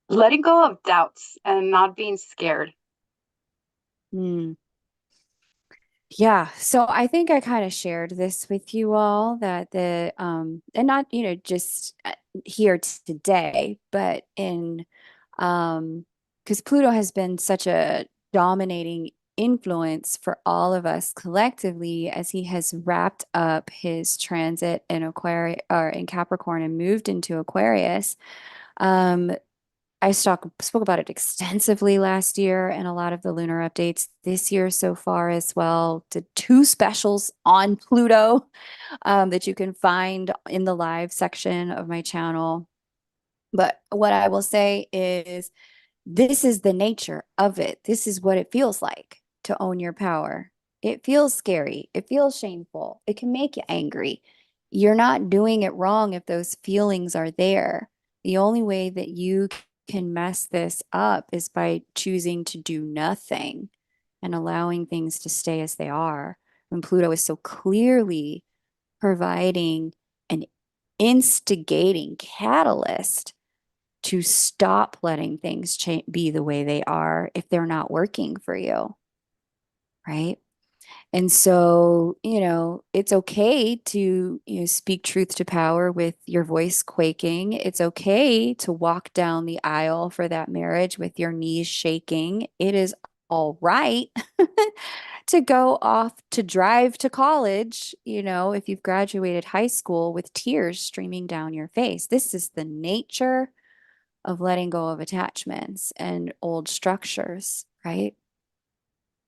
[SPEAKER 5] letting go of doubts and not being scared.
[SPEAKER 1] Hmm. Yeah, so I think I kind of shared this with you all that and not, just here today, but in because Pluto has been such a dominating influence for all of us collectively as he has wrapped up his transit in Aquarius or in Capricorn and moved into Aquarius. Um, I spoke about it extensively last year and a lot of the lunar updates this year so far as well. Did two specials on Pluto that you can find in the live section of my channel. But what I will say is this is the nature of it. This is what it feels like to own your power. It feels scary. It feels shameful. It can make you angry. You're not doing it wrong if those feelings are there. The only way that you can mess this up is by choosing to do nothing and allowing things to stay as they are. When Pluto is so clearly providing an instigating catalyst to stop letting things be the way they are if they're not working for you, right? And so, it's okay to, speak truth to power with your voice quaking. It's okay to walk down the aisle for that marriage with your knees shaking. It is all right to go off to drive to college, if you've graduated high school with tears streaming down your face. This is the nature of letting go of attachments and old structures, right?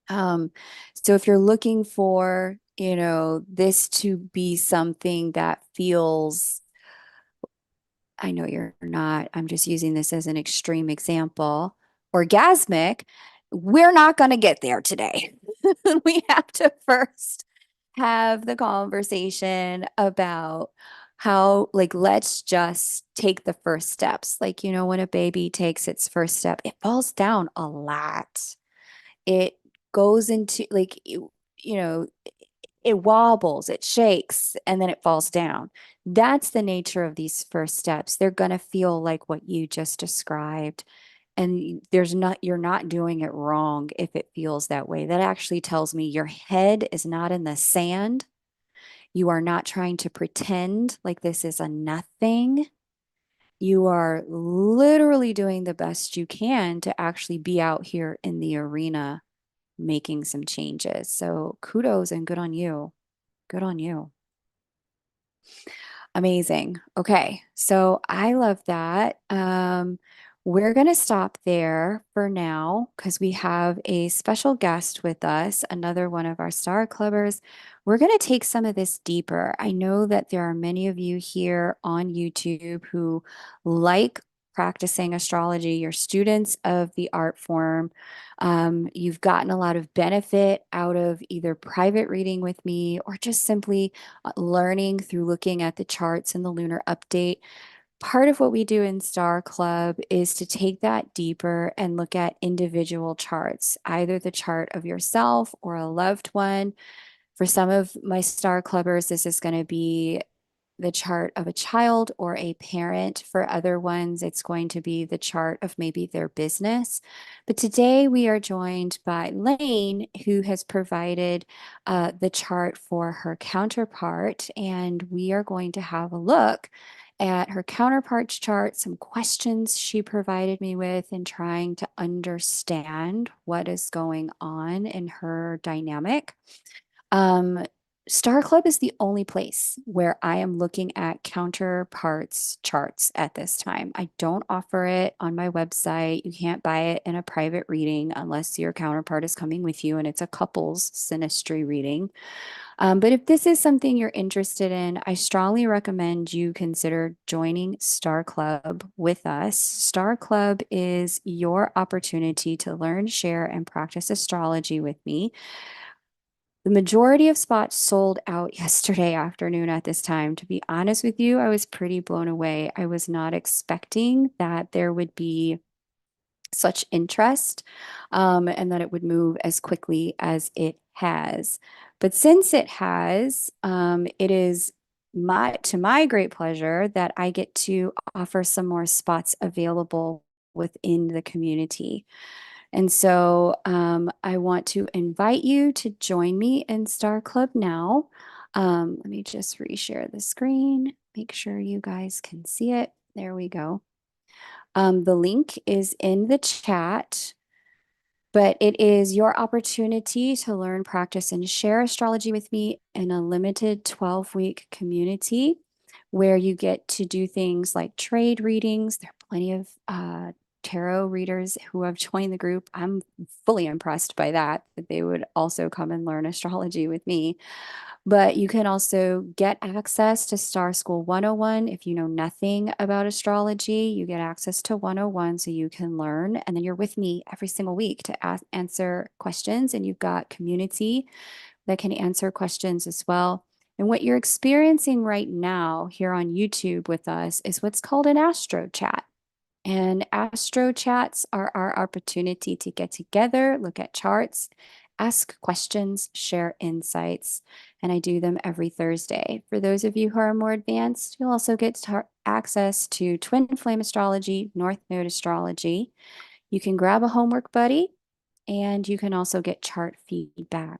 [SPEAKER 1] Um, so if you're looking for, this to be something that feels, I know you're not, I'm just using this as an extreme example, orgasmic, we're not going to get there today. We have to first have the conversation about how, like, let's just take the first steps. Like, when a baby takes its first step, it falls down a lot. It goes into, like, it wobbles, it shakes, and then it falls down. That's the nature of these first steps. They're going to feel like what you just described. And you're not doing it wrong if it feels that way. That actually tells me your head is not in the sand. You are not trying to pretend like this is a nothing. You are literally doing the best you can to actually be out here in the arena making some changes. So kudos and good on you. Good on you. Amazing. Okay. So I love that. We're going to stop there for now because we have a special guest with us, another one of our star clubbers. We're going to take some of this deeper. I know that there are many of you here on YouTube who like practicing astrology. You're students of the art form. You've gotten a lot of benefit out of either private reading with me or just simply learning through looking at the charts and the lunar update. Part of what we do in Star Club is to take that deeper and look at individual charts, either the chart of yourself or a loved one. For some of my Star Clubbers, this is going to be the chart of a child or a parent. For other ones, it's going to be the chart of maybe their business. But today we are joined by Lane, who has provided the chart for her counterpart, and we are going to have a look at her counterpart's chart, some questions she provided me with, and trying to understand what is going on in her dynamic. Star Club is the only place where I am looking at counterparts charts at this time. I don't offer it on my website. You can't buy it in a private reading unless your counterpart is coming with you and it's a couples synastry reading. But if this is something you're interested in, I strongly recommend you consider joining Star Club with us. Star Club is your opportunity to learn, share, and practice astrology with me. The majority of spots sold out yesterday afternoon at this time. To be honest with you, I was pretty blown away. I was not expecting that there would be such interest and that it would move as quickly as it has. But since it has, it is to my great pleasure that I get to offer some more spots available within the community. And so I want to invite you to join me in Star Club now. Let me just reshare the screen, make sure you guys can see it. There we go. The link is in the chat, but it is your opportunity to learn, practice, and share astrology with me in a limited 12-week community where you get to do things like trade readings. There are plenty of tarot readers who have joined the group. I'm fully impressed by that they would also come and learn astrology with me. But you can also get access to Star School 101. If you know nothing about astrology, you get access to 101 so you can learn. And then you're with me every single week to answer questions. And you've got community that can answer questions as well. And what you're experiencing right now here on YouTube with us is what's called an Astro Chat. And Astro Chats are our opportunity to get together, look at charts, ask questions, share insights, and I do them every Thursday. For those of you who are more advanced, you'll also get access to Twin Flame Astrology, North Node Astrology. You can grab a homework buddy, and you can also get chart feedback.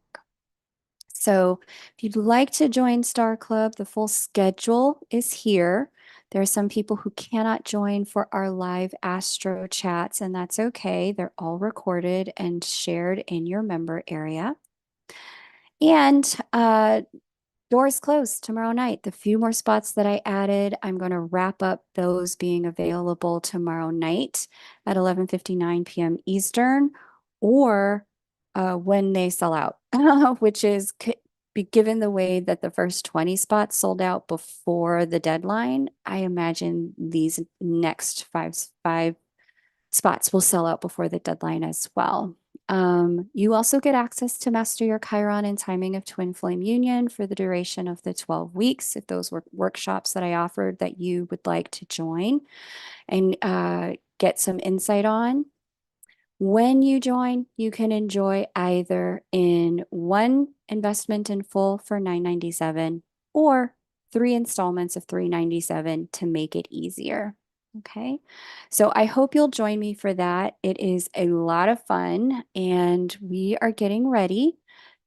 [SPEAKER 1] So if you'd like to join Star Club, the full schedule is here. There are some people who cannot join for our live Astro chats, and that's okay. They're all recorded and shared in your member area. And doors closed tomorrow night. The few more spots that I added, I'm going to wrap up those being available tomorrow night at 11:59 p.m. Eastern, or when they sell out, which is given the way that the first 20 spots sold out before the deadline. I imagine these next five spots will sell out before the deadline as well. You also get access to Master Your Chiron and Timing of Twin Flame Union for the duration of the 12 weeks. If those were workshops that I offered that you would like to join and get some insight on. When you join, you can enjoy either in one investment in full for $9.97 or 3 installments of $3.97 to make it easier. Okay, so I hope you'll join me for that. It is a lot of fun, and we are getting ready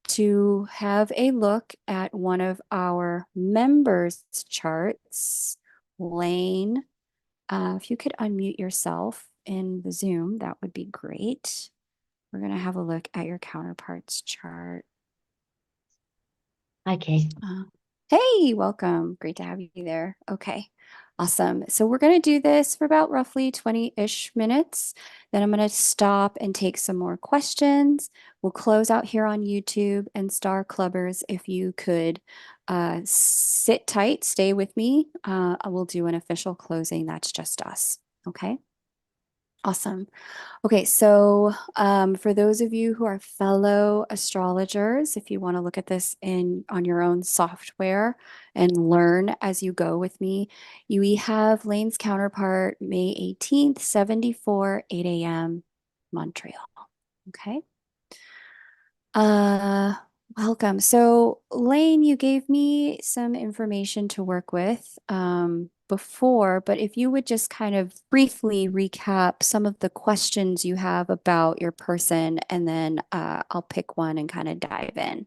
[SPEAKER 1] to have a look at one of our members' charts. Lane, if you could unmute yourself in the Zoom, that would be great. We're going to have a look at your counterparts chart.
[SPEAKER 6] Okay.
[SPEAKER 1] Hey, welcome. Great to have you there. Okay, awesome. So we're going to do this for about roughly 20-ish minutes. Then I'm going to stop and take some more questions. We'll close out here on YouTube, and Star Clubbers, if you could sit tight, stay with me. I will do an official closing. That's just us. Okay. Awesome. Okay, so for those of you who are fellow astrologers, if you want to look at this on your own software and learn as you go with me, we have Lane's counterpart, May 18th, 74, 8 a.m., Montreal. Okay. welcome. So, Lane, you gave me some information to work with before, but if you would just kind of briefly recap some of the questions you have about your person, and then I'll pick one and kind of dive in.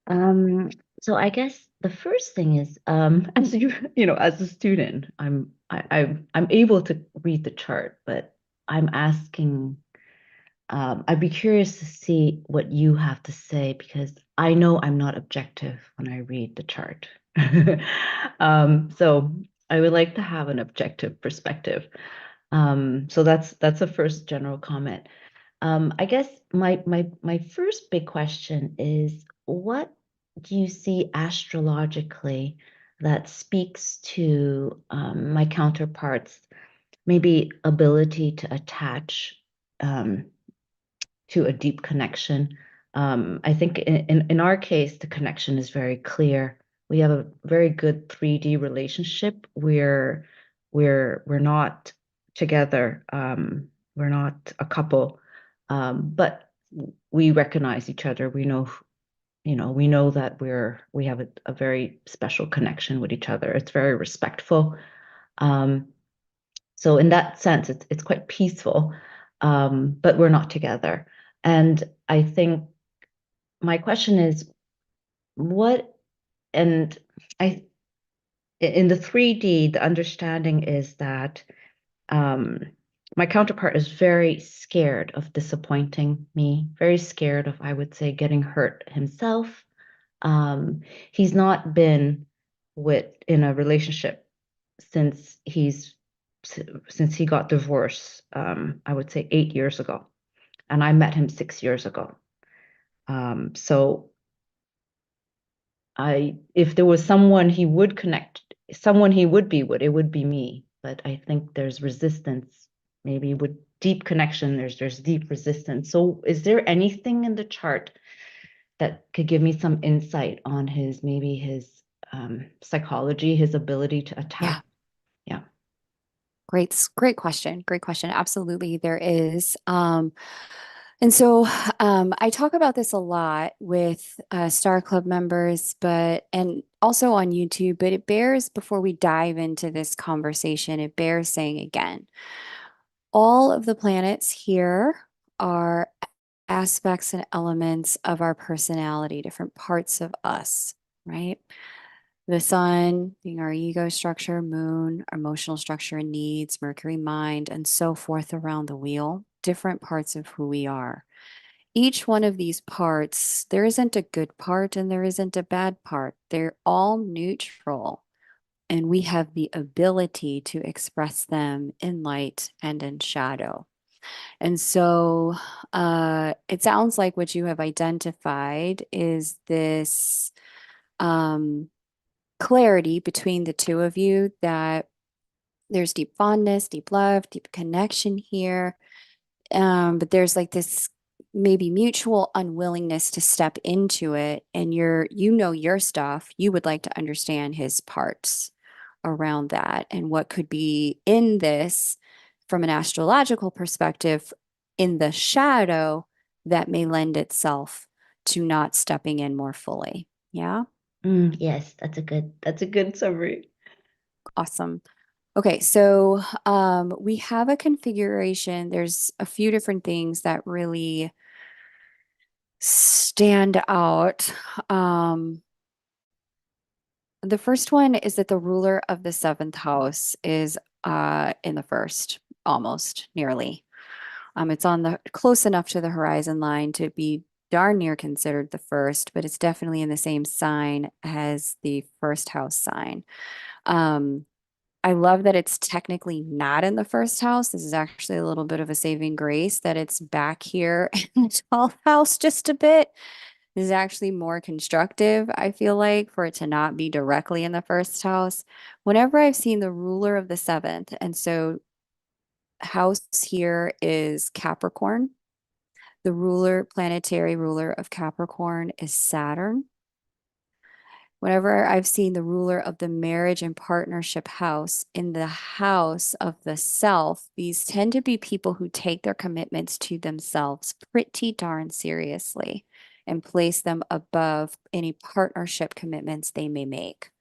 [SPEAKER 6] Um, so I guess the first thing is, as as a student, I'm able to read the chart, but I'm asking, I'd be curious to see what you have to say because I know I'm not objective when I read the chart. So I would like to have an objective perspective. So that's a first general comment. I guess my first big question is, what do you see astrologically that speaks to my counterparts, maybe ability to attach to a deep connection? I think in our case, the connection is very clear. We have a very good 3D relationship where we're not together. We're not a couple, but we recognize each other. We know that we have a very special connection with each other. It's very respectful. So in that sense, it's quite peaceful, but we're not together. And I think my question is, what, and I, in the 3D, the understanding is that my counterpart is very scared of disappointing me, very scared of, I would say, getting hurt himself. He's not been in a relationship since since he got divorced, I would say 8 years ago, and I met him 6 years ago. So if there was someone he would connect, someone he would be with, it would be me. But I think there's resistance, maybe with deep connection, there's deep resistance. So is there anything in the chart that could give me some insight on his psychology, his ability to attack? Yeah.
[SPEAKER 1] Great question. Great question. Absolutely, there is. And so I talk about this a lot with Star Club members, and also on YouTube, but it bears, before we dive into this conversation, it bears saying again, all of the planets here are aspects and elements of our personality, different parts of us, right? The sun being our ego structure, moon, our emotional structure and needs, Mercury, mind, and so forth around the wheel, different parts of who we are. Each one of these parts, there isn't a good part and there isn't a bad part. They're all neutral, and we have the ability to express them in light and in shadow. And so it sounds like what you have identified is this clarity between the two of you, that there's deep fondness, deep love, deep connection here. But there's like this maybe mutual unwillingness to step into it. And you know your stuff. You would like to understand his parts around that and what could be in this from an astrological perspective in the shadow that may lend itself to not stepping in more fully. Yeah.
[SPEAKER 6] Yes, that's a good summary.
[SPEAKER 1] Awesome. Okay, so we have a configuration. There's a few different things that really stand out. The first one is that the ruler of the seventh house is in the first, almost nearly. It's on the close enough to the horizon line to be darn near considered the first, but it's definitely in the same sign as the first house sign. I love that it's technically not in the first house. This is actually a little bit of a saving grace that it's back here in the 12th house just a bit. This is actually more constructive, I feel like, for it to not be directly in the first house. Whenever I've seen the ruler of the seventh, and so house here is Capricorn. The planetary ruler of Capricorn is Saturn. Whenever I've seen the ruler of the marriage and partnership house in the house of the self, these tend to be people who take their commitments to themselves pretty darn seriously. and place them above any partnership commitments they may make.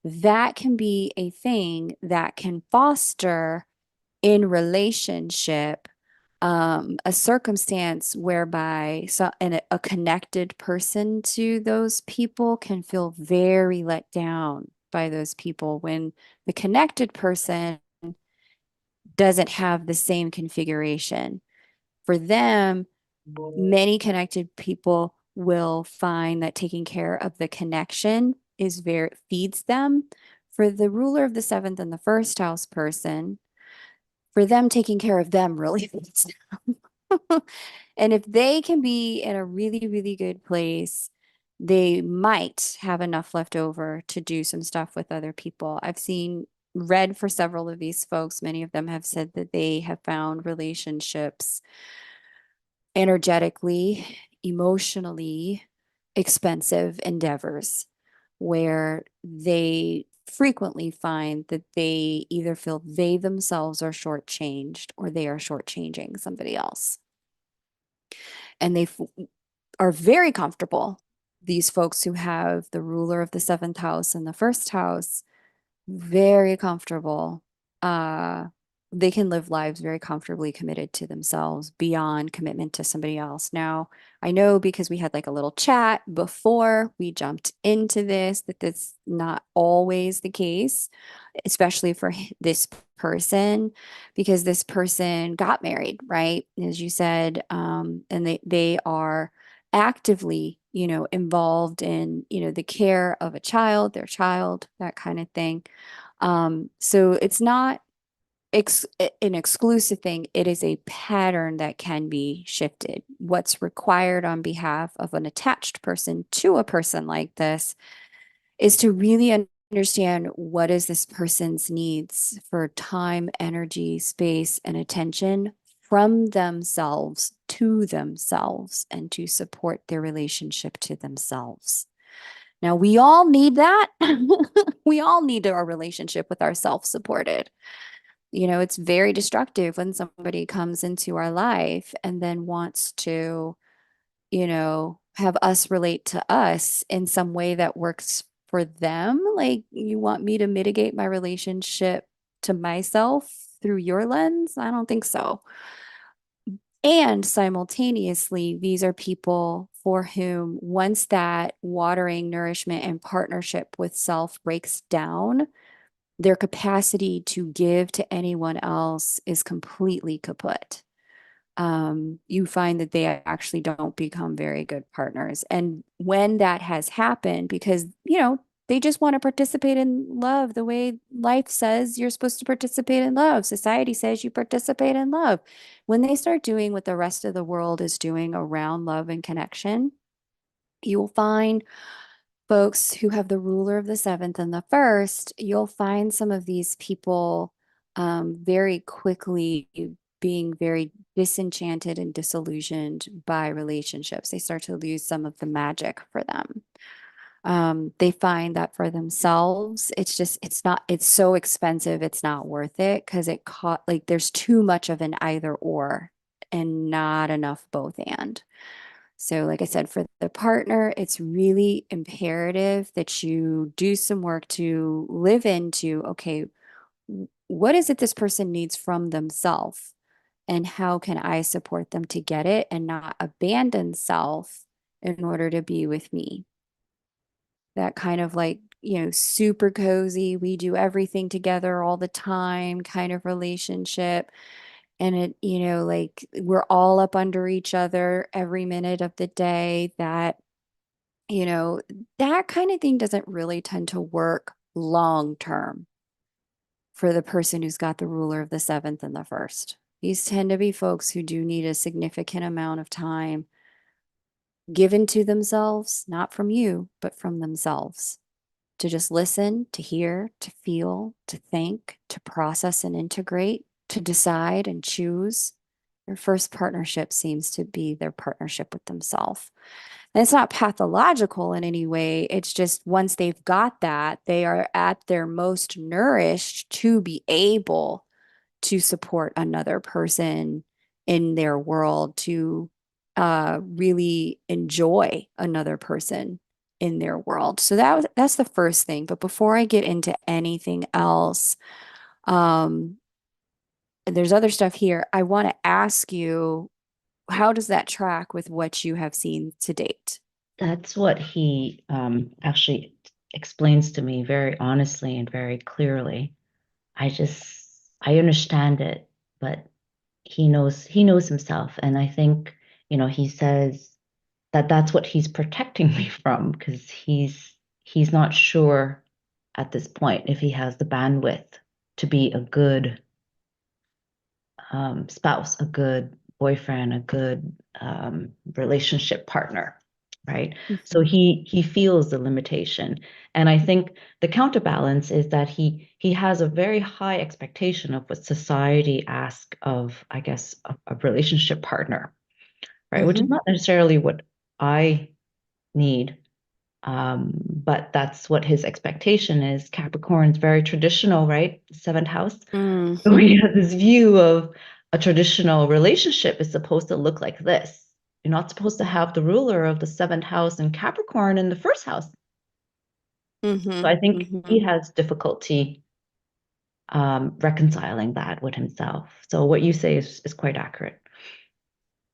[SPEAKER 1] That can be a thing that can foster in relationship a circumstance whereby a connected person to those people can feel very let down by those people when the connected person doesn't have the same configuration. For them, many connected people will find that taking care of the connection feeds them. For the ruler of the seventh and the first house person, for them, taking care of them really feeds them. And if they can be in a really, really good place, they might have enough left over to do some stuff with other people. Read for several of these folks. Many of them have said that they have found relationships energetically, emotionally expensive endeavors where they frequently find that they either feel they themselves are shortchanged or they are shortchanging somebody else. And are very comfortable, these folks who have the ruler of the seventh house and the first house, very comfortable. They can live lives very comfortably committed to themselves beyond commitment to somebody else. Now, I know because we had like a little chat before we jumped into this, that that's not always the case, especially for this person, because this person got married, right? As you said, and they are actively, involved in, the care of a child, their child, that kind of thing. So it's not an exclusive thing. It is a pattern that can be shifted. What's required on behalf of an attached person to a person like this is to really understand what is this person's needs for time, energy, space, and attention from themselves to themselves and to support their relationship to themselves. Now, we all need that. We all need our relationship with ourselves supported. It's very destructive when somebody comes into our life and then wants to, have us relate to us in some way that works for them. Like, you want me to mitigate my relationship to myself through your lens? I don't think so. And simultaneously, these are people for whom once that watering, nourishment, and partnership with self breaks down, their capacity to give to anyone else is completely kaput. You find that they actually don't become very good partners. And when that has happened, because, they just want to participate in love the way life says you're supposed to participate in love. Society says you participate in love. When they start doing what the rest of the world is doing around love and connection, you'll find folks who have the ruler of the seventh and the first, you'll find some of these people very quickly being very disenchanted and disillusioned by relationships. They start to lose some of the magic for them. They find that for themselves, it's so expensive, it's not worth it because there's too much of an either or and not enough both and. So, like I said, for the partner, it's really imperative that you do some work to live into, okay, what is it this person needs from themselves? And how can I support them to get it and not abandon self in order to be with me? That kind of like, super cozy, we do everything together all the time kind of relationship. And it, like we're all up under each other every minute of the day. You know, that kind of thing doesn't really tend to work long term for the person who's got the ruler of the seventh and the first. These tend to be folks who do need a significant amount of time given to themselves, not from you, but from themselves, to just listen, to hear, to feel, to think, to process and integrate, to decide and choose. Their first partnership seems to be their partnership with themselves. And it's not pathological in any way. It's just once they've got that, they are at their most nourished to be able to support another person in their world, to really enjoy another person in their world. So that's the first thing. But before I get into anything else, um, there's other stuff here. I want to ask you, how does that track with what you have seen to date?
[SPEAKER 6] That's what he actually explains to me very honestly and very clearly. I understand it, but he knows himself. And I think, he says that that's what he's protecting me from because he's not sure at this point if he has the bandwidth to be a good spouse, a good boyfriend, a good relationship partner, right? So
[SPEAKER 1] Mhm.
[SPEAKER 6] he feels the limitation, and I think the counterbalance is that he has a very high expectation of what society asks of, I guess, a relationship partner, right? Which is
[SPEAKER 1] Mhm.
[SPEAKER 6] not necessarily what I need. But that's what his expectation is. Capricorn's very traditional, right? Seventh house. So
[SPEAKER 1] Mhm.
[SPEAKER 6] he has this view of a traditional relationship is supposed to look like this. You're not supposed to have the ruler of the seventh house in Capricorn in the first house. So
[SPEAKER 1] Mhm.
[SPEAKER 6] I think he
[SPEAKER 1] Mhm.
[SPEAKER 6] has difficulty reconciling that with himself. So what you say is quite accurate.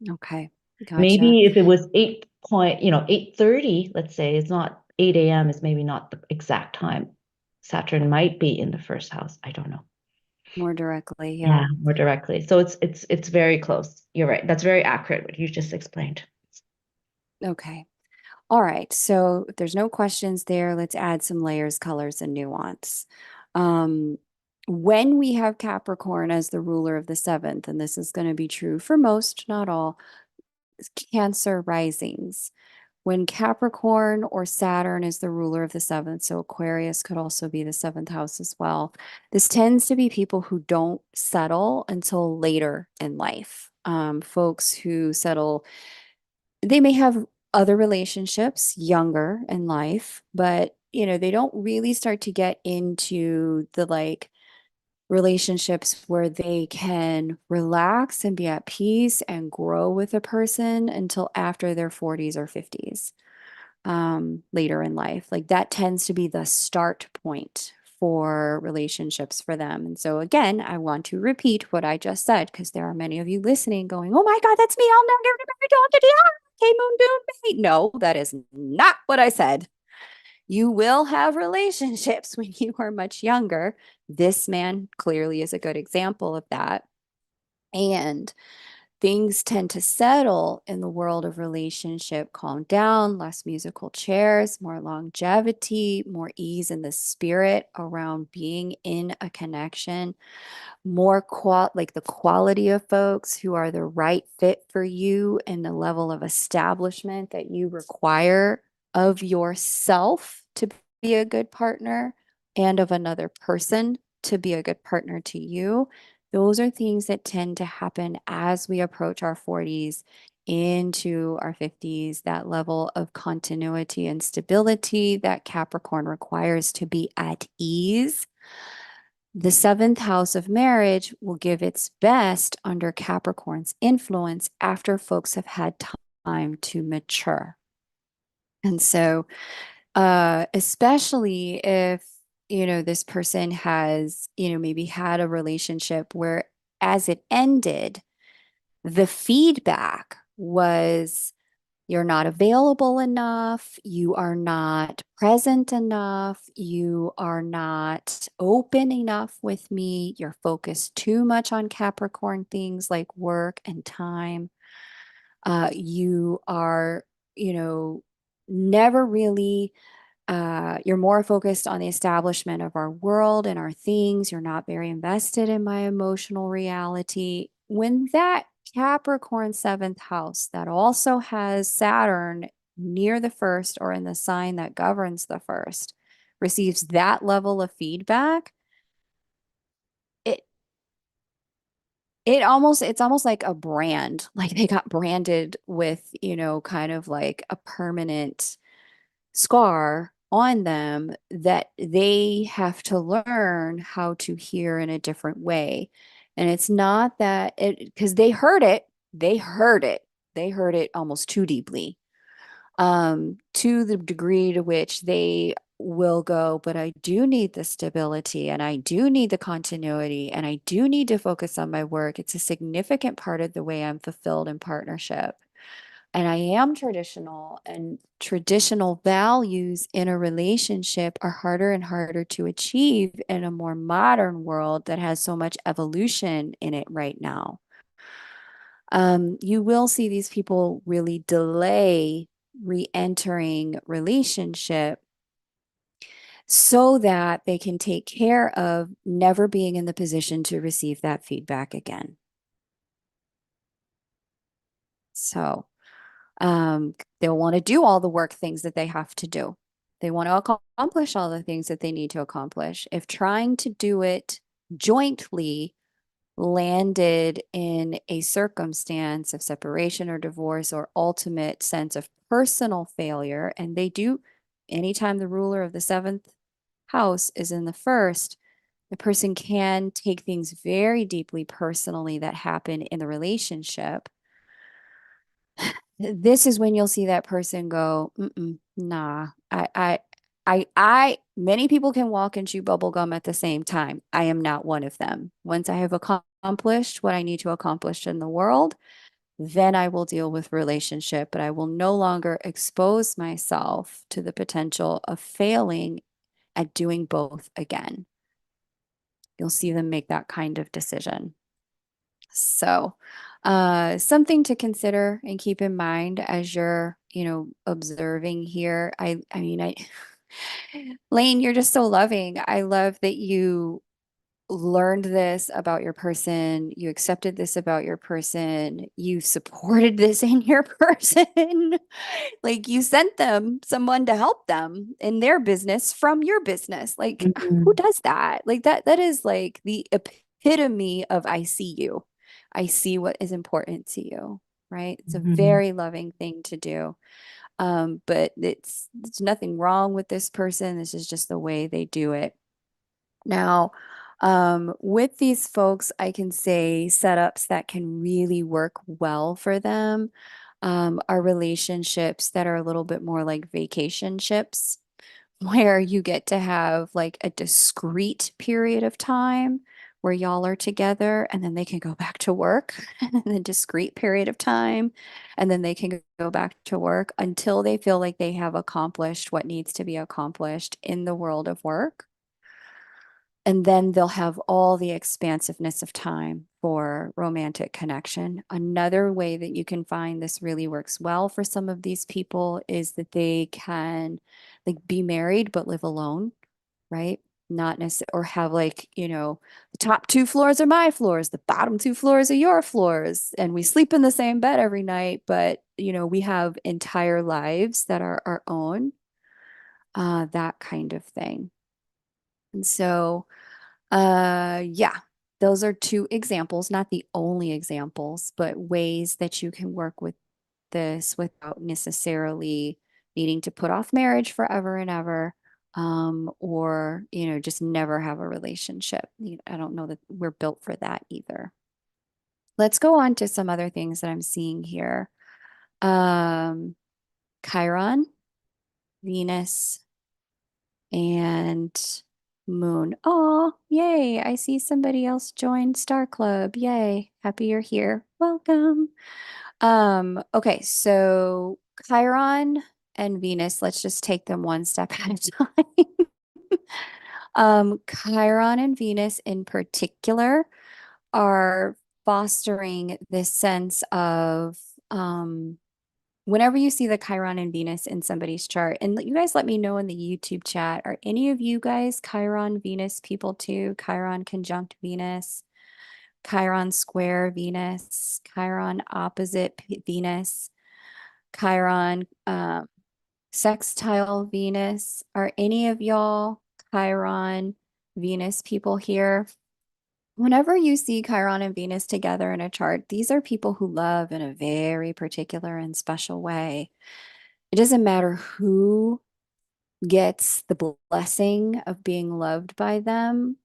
[SPEAKER 1] Okay. Gotcha.
[SPEAKER 6] Maybe if it was 8:30, let's say, it's not 8 a.m. is maybe not the exact time. Saturn might be in the first house. I don't know.
[SPEAKER 1] More directly,
[SPEAKER 6] Yeah,
[SPEAKER 1] yeah.
[SPEAKER 6] more directly. So it's very close. You're right. That's very accurate what you just explained.
[SPEAKER 1] Okay. All right. So if there's no questions there, let's add some layers, colors, and nuance. Um, when we have Capricorn as the ruler of the seventh, and this is going to be true for most, not all, Cancer risings. When Capricorn or Saturn is the ruler of the seventh, so Aquarius could also be the seventh house as well. This tends to be people who don't settle until later in life. Folks who settle, they may have other relationships younger in life, but they don't really start to get into the like relationships where they can relax and be at peace and grow with a person until after their 40s or 50s, later in life. Like that tends to be the start point for relationships for them. And so, again, I want to repeat what I just said because there are many of you listening going, oh my God, that's me. I'll never get married till I'm 50. Okay, moon, boom, baby. No, that is not what I said. You will have relationships when you are much younger. This man clearly is a good example of that. And things tend to settle in the world of relationship, calm down, less musical chairs, more longevity, more ease in the spirit around being in a connection, more like the quality of folks who are the right fit for you and the level of establishment that you require of yourself to be a good partner and of another person to be a good partner to you. Those are things that tend to happen as we approach our 40s into our 50s, that level of continuity and stability that Capricorn requires to be at ease. The seventh house of marriage will give its best under Capricorn's influence after folks have had time to mature. And so, especially if, this person has, maybe had a relationship where as it ended, the feedback was you're not available enough. You are not present enough. You are not open enough with me. You're focused too much on Capricorn things like work and time. You are, never really you're more focused on the establishment of our world and our things. You're not very invested in my emotional reality. When that Capricorn seventh house that also has Saturn near the first or in the sign that governs the first receives that level of feedback, it it's almost like a brand. Like they got branded with, kind of like a permanent scar on them that they have to learn how to hear in a different way. And it's not that it because they heard it, they hurt it almost too deeply, to the degree to which they will go, but I do need the stability and I do need the continuity and I do need to focus on my work. It's a significant part of the way I'm fulfilled in partnership. And I am traditional, and traditional values in a relationship are harder and harder to achieve in a more modern world that has so much evolution in it right now. You will see these people really delay re-entering relationship so that they can take care of never being in the position to receive that feedback again. So they'll want to do all the work things that they have to do. They want to accomplish all the things that they need to accomplish. If trying to do it jointly landed in a circumstance of separation or divorce or ultimate sense of personal failure, and they do, anytime the ruler of the seventh house is in the first, the person can take things very deeply personally that happen in the relationship. This is when you'll see that person go, nah, many people can walk and chew bubble gum at the same time. I am not one of them. Once I have accomplished what I need to accomplish in the world, then I will deal with relationship, but I will no longer expose myself to the potential of failing at doing both again. You'll see them make that kind of decision. So, something to consider and keep in mind as you're, observing here. I mean, Lane, you're just so loving. I love that you learned this about your person, you accepted this about your person, you supported this in your person. Like you sent them someone to help them in their business from your business. Like who does that? Like that is like the epitome of I see you. I see what is important to you, right? It's a very loving thing to do. But it's nothing wrong with this person. This is just the way they do it. Now, with these folks, I can say setups that can really work well for them are relationships that are a little bit more like vacation ships, where you get to have like a discrete period of time where y'all are together and then they can go back to work and then discrete period of time and then they can go back to work until they feel like they have accomplished what needs to be accomplished in the world of work. And then they'll have all the expansiveness of time for romantic connection. Another way that you can find this really works well for some of these people is that they can like be married but live alone, right? Not necessarily, or have like, the top two floors are my floors, the bottom two floors are your floors, and we sleep in the same bed every night, but we have entire lives that are our own, that kind of thing. And so yeah, those are two examples, not the only examples, but ways that you can work with this without necessarily needing to put off marriage forever and ever, or, just never have a relationship. I don't know that we're built for that either. Let's go on to some other things that I'm seeing here. Chiron, Venus, and Moon. Oh, yay. I see somebody else joined Star Club. Yay. Happy you're here. Welcome. Okay, so Chiron and Venus, let's just take them one step at a time. Chiron and Venus in particular are fostering this sense of whenever you see the Chiron and Venus in somebody's chart, and you guys let me know in the YouTube chat, are any of you guys Chiron Venus people too? Chiron conjunct Venus, Chiron square Venus, Chiron opposite Venus, Chiron sextile Venus. Are any of y'all Chiron Venus people here? Whenever you see Chiron and Venus together in a chart, these are people who love in a very particular and special way. It doesn't matter who gets the blessing of being loved by them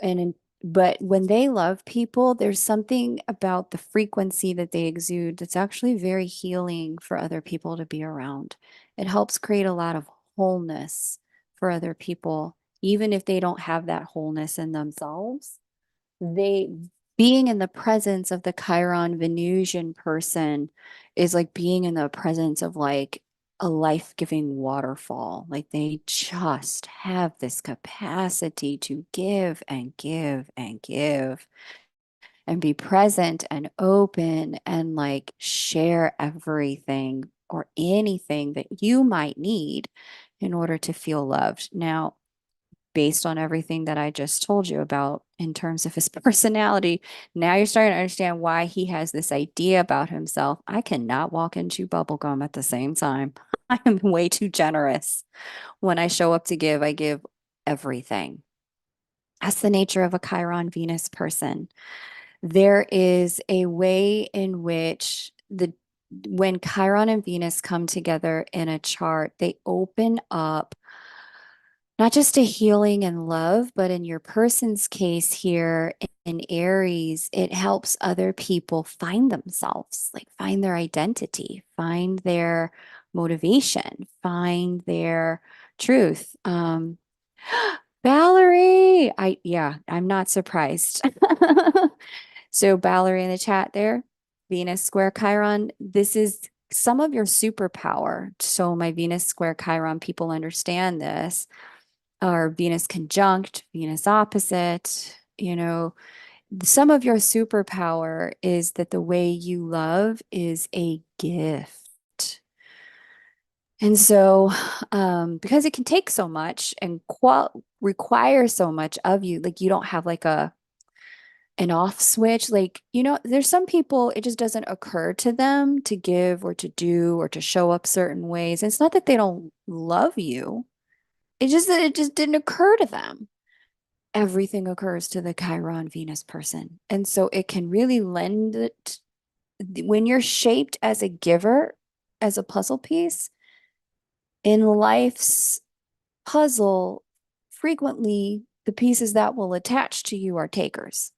[SPEAKER 1] and But when they love people, there's something about the frequency that they exude that's actually very healing for other people to be around. It helps create a lot of wholeness for other people, even if they don't have that wholeness in themselves. They being in the presence of the Chiron Venusian person is like being in the presence of like a life-giving waterfall. Like they just have this capacity to give and give and give and be present and open and like share everything or anything that you might need in order to feel loved. Now, based on everything that I just told you about in terms of his personality, now you're starting to understand why he has this idea about himself. I cannot walk and chew bubblegum at the same time. I am way too generous. When I show up to give, I give everything. That's the nature of a Chiron Venus person. There is a way in which when Chiron and Venus come together in a chart, they open up not just a healing and love, but in your person's case here in Aries, it helps other people find themselves, like find their identity, find their motivation, find their truth. Valerie, I'm not surprised. So Valerie in the chat there, Venus square Chiron, this is some of your superpower. So my Venus square Chiron people understand this, or Venus conjunct, Venus opposite, some of your superpower is that the way you love is a gift. And so, because it can take so much and require so much of you, like you don't have like an off switch. Like, there's some people, it just doesn't occur to them to give or to do or to show up certain ways. And it's not that they don't love you. It's just that it just didn't occur to them. Everything occurs to the Chiron Venus person. And so it can really lend it when you're shaped as a giver, as a puzzle piece in life's puzzle, frequently the pieces that will attach to you are takers.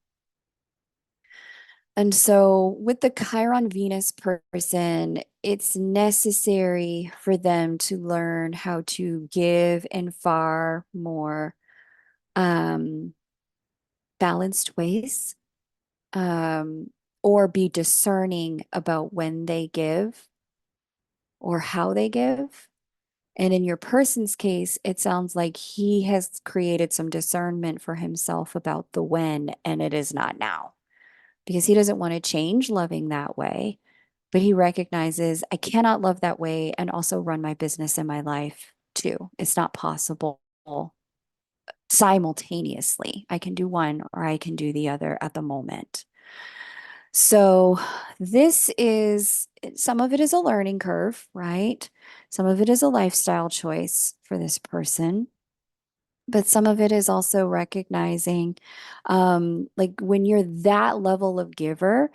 [SPEAKER 1] And so with the Chiron Venus person, it's necessary for them to learn how to give in far more balanced ways, or be discerning about when they give or how they give. And in your person's case, it sounds like he has created some discernment for himself about the when, and it is not now because he doesn't want to change loving that way. But he recognizes I cannot love that way and also run my business in my life too. It's not possible simultaneously. I can do one or I can do the other at the moment. So this is, some of it is a learning curve, right? Some of it is a lifestyle choice for this person. But some of it is also recognizing, like when you're that level of giver,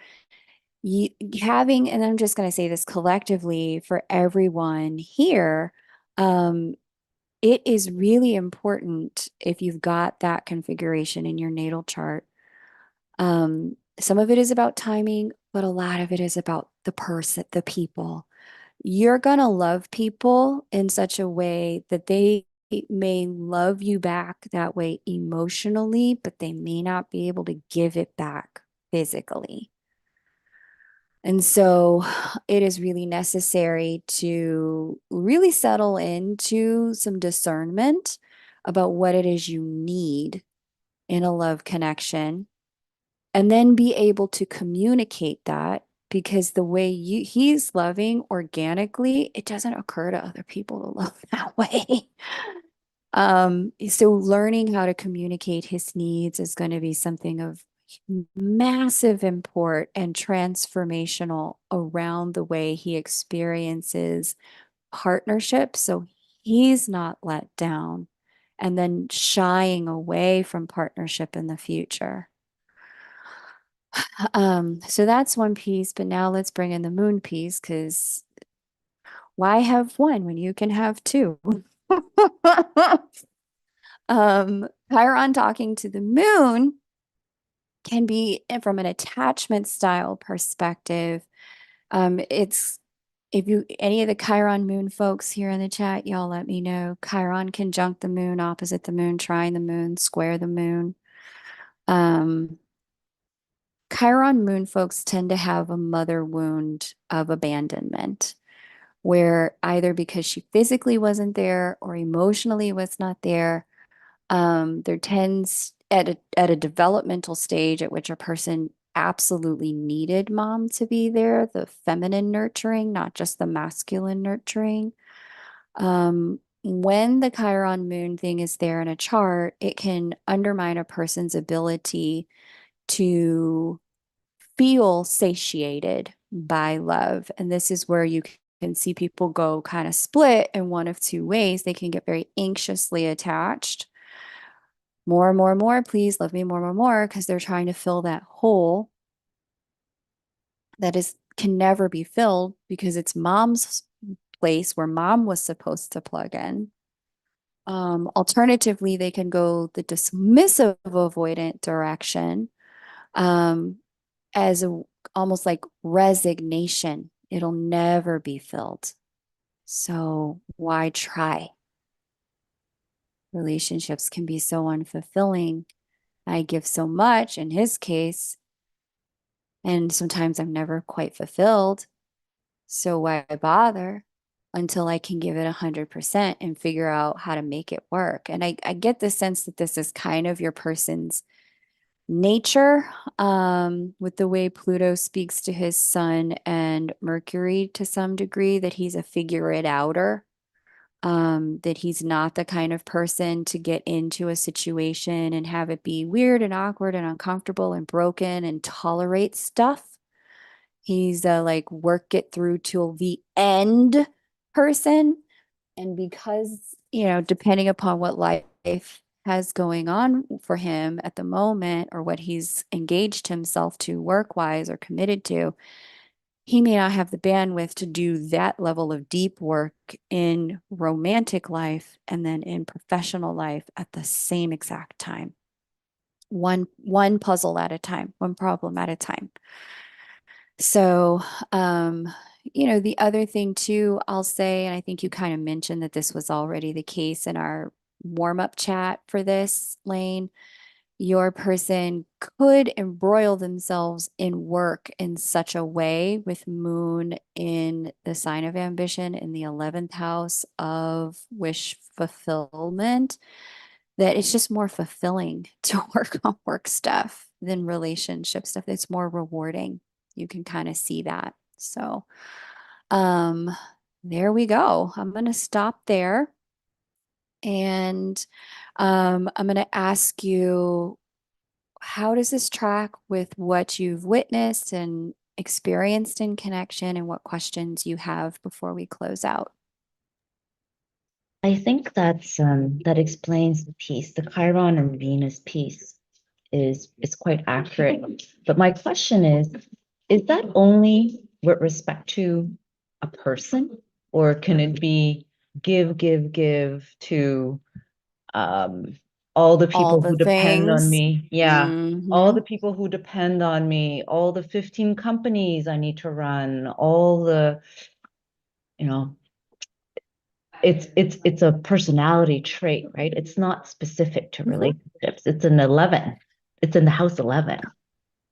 [SPEAKER 1] having, and I'm just going to say this collectively for everyone here, it is really important if you've got that configuration in your natal chart. Some of it is about timing, but a lot of it is about the person, the people. You're going to love people in such a way that they may love you back that way emotionally, but they may not be able to give it back physically. And so it is really necessary to really settle into some discernment about what it is you need in a love connection, and then be able to communicate that, because the way he's loving organically, it doesn't occur to other people to love that way. So learning how to communicate his needs is going to be something of massive import and transformational around the way he experiences partnership. So he's not let down and then shying away from partnership in the future. So that's one piece, but now let's bring in the moon piece, because why have one when you can have two? Chiron talking to the moon can be, and from an attachment style perspective, it's, if you, any of the Chiron moon folks here in the chat, y'all let me know. Chiron conjunct the moon, opposite the moon, trine the moon, square the moon. Chiron moon folks tend to have a mother wound of abandonment, where either because she physically wasn't there or emotionally was not there, there tends at a developmental stage at which a person absolutely needed mom to be there, the feminine nurturing, not just the masculine nurturing. When the Chiron moon thing is there in a chart, it can undermine a person's ability to feel satiated by love. And this is where you can see people go kind of split in one of two ways. They can get very anxiously attached. More, more, more, please love me more, more, more, because they're trying to fill that hole that is can never be filled because it's mom's place where mom was supposed to plug in. Alternatively, they can go the dismissive avoidant direction, as a almost like resignation. It'll never be filled. So why try? Relationships can be so unfulfilling. I give so much in his case, and sometimes I'm never quite fulfilled. So why bother until I can give it 100% and figure out how to make it work? And I get the sense that this is kind of your person's nature, with the way Pluto speaks to his sun and Mercury to some degree, that he's a figure it outer, that he's not the kind of person to get into a situation and have it be weird and awkward and uncomfortable and broken and tolerate stuff. He's a like work it through till the end person. And because, depending upon what life has going on for him at the moment or what he's engaged himself to work wise or committed to, he may not have the bandwidth to do that level of deep work in romantic life and then in professional life at the same exact time. One puzzle at a time, one problem at a time. So, the other thing too, I'll say, and I think you kind of mentioned that this was already the case in our warm-up chat for this, Lane, your person could embroil themselves in work in such a way with moon in the sign of ambition in the 11th house of wish fulfillment, that it's just more fulfilling to work on work stuff than relationship stuff. It's more rewarding. You can kind of see that. So, there we go. I'm going to stop there. And I'm going to ask you, how does this track with what you've witnessed and experienced in connection, and what questions you have before we close out?
[SPEAKER 6] I think that explains the piece. The Chiron and Venus piece is quite accurate. But my question is that only with respect to a person, or can it be give to all the
[SPEAKER 1] All
[SPEAKER 6] people
[SPEAKER 1] the
[SPEAKER 6] who depend on
[SPEAKER 1] things.
[SPEAKER 6] me? Yeah. All the
[SPEAKER 1] Mhm.
[SPEAKER 6] people who depend on me, all the 15 companies I need to run, all the, you know, it's a personality trait, right? It's not specific to
[SPEAKER 1] Mhm.
[SPEAKER 6] relationships. It's an 11. It's in the house 11.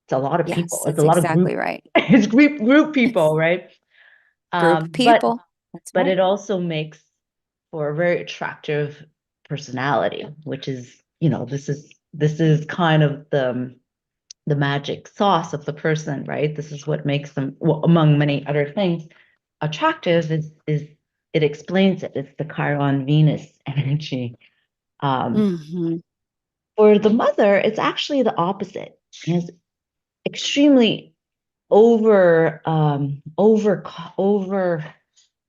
[SPEAKER 6] It's a lot of
[SPEAKER 1] Yes,
[SPEAKER 6] people. It's
[SPEAKER 1] that's
[SPEAKER 6] a lot of
[SPEAKER 1] exactly
[SPEAKER 6] group.
[SPEAKER 1] right.
[SPEAKER 6] It's group people, right?
[SPEAKER 1] Group of
[SPEAKER 6] But
[SPEAKER 1] people. That's
[SPEAKER 6] but
[SPEAKER 1] right.
[SPEAKER 6] it also makes for a very attractive personality, which is, this is kind of the magic sauce of the person, right? This is what makes them, well, among many other things, attractive is it explains it. It's the Chiron Venus energy.
[SPEAKER 1] Mhm.
[SPEAKER 6] For the mother, it's actually the opposite. It's extremely over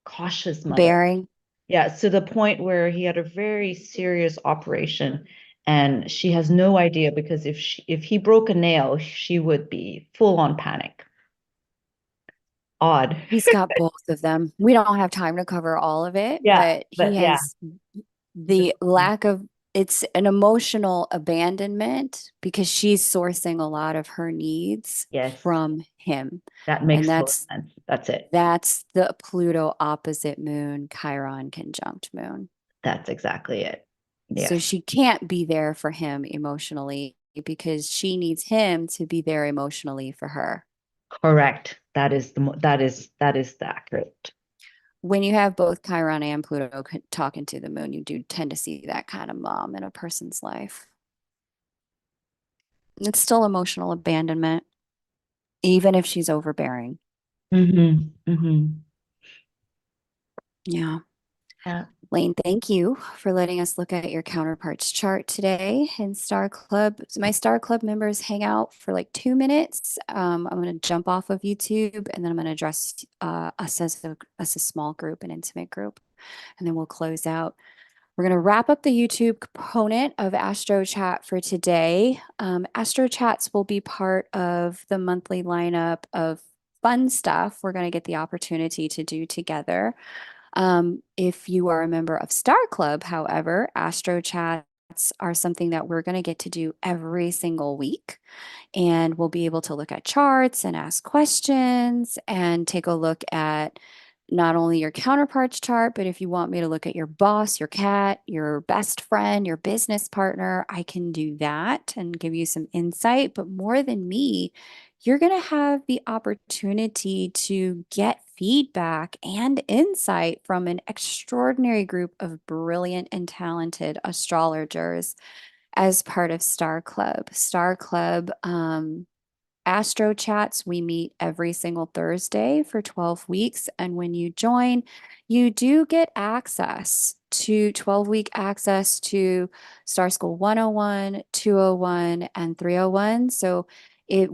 [SPEAKER 6] cautious mother.
[SPEAKER 1] Bearing.
[SPEAKER 6] Yeah, to the point where he had a very serious operation, and she has no idea, because if he broke a nail, she would be full on panic. Odd.
[SPEAKER 1] He's got both of them. We don't have time to cover all of it,
[SPEAKER 6] Yeah,
[SPEAKER 1] but he
[SPEAKER 6] but yeah,
[SPEAKER 1] has the lack of it's an emotional abandonment because she's sourcing a lot of her needs
[SPEAKER 6] Yes,
[SPEAKER 1] from him.
[SPEAKER 6] that
[SPEAKER 1] And
[SPEAKER 6] makes total sense. That's it.
[SPEAKER 1] that's the Pluto opposite moon, Chiron conjunct moon.
[SPEAKER 6] That's exactly it.
[SPEAKER 1] So
[SPEAKER 6] Yes,
[SPEAKER 1] she can't be there for him emotionally because she needs him to be there emotionally for her.
[SPEAKER 6] correct. That is the accurate.
[SPEAKER 1] When you have both Chiron and Pluto talking to the moon, you do tend to see that kind of mom in a person's life. It's still emotional abandonment, even if she's overbearing.
[SPEAKER 6] Mm-hmm. Mm-hmm.
[SPEAKER 1] Yeah.
[SPEAKER 6] Yeah.
[SPEAKER 1] Lane, thank you for letting us look at your counterparts chart today in Star Club. So my Star Club members hang out for like 2 minutes. I'm going to jump off of YouTube and then I'm going to address us as a small group, an intimate group, and then we'll close out. We're going to wrap up the YouTube component of Astro Chat for today. Astro Chats will be part of the monthly lineup of fun stuff we're going to get the opportunity to do together. If you are a member of Star Club, however, Astro Chats are something that we're going to get to do every single week. And we'll be able to look at charts and ask questions and take a look at not only your counterparts chart, but if you want me to look at your boss, your cat, your best friend, your business partner, I can do that and give you some insight. But more than me, you're going to have the opportunity to get feedback and insight from an extraordinary group of brilliant and talented astrologers as part of Star Club. Star Club Astro Chats, we meet every single Thursday for 12 weeks. And when you join, you do get access to 12-week access to Star School 101, 201, and 301. So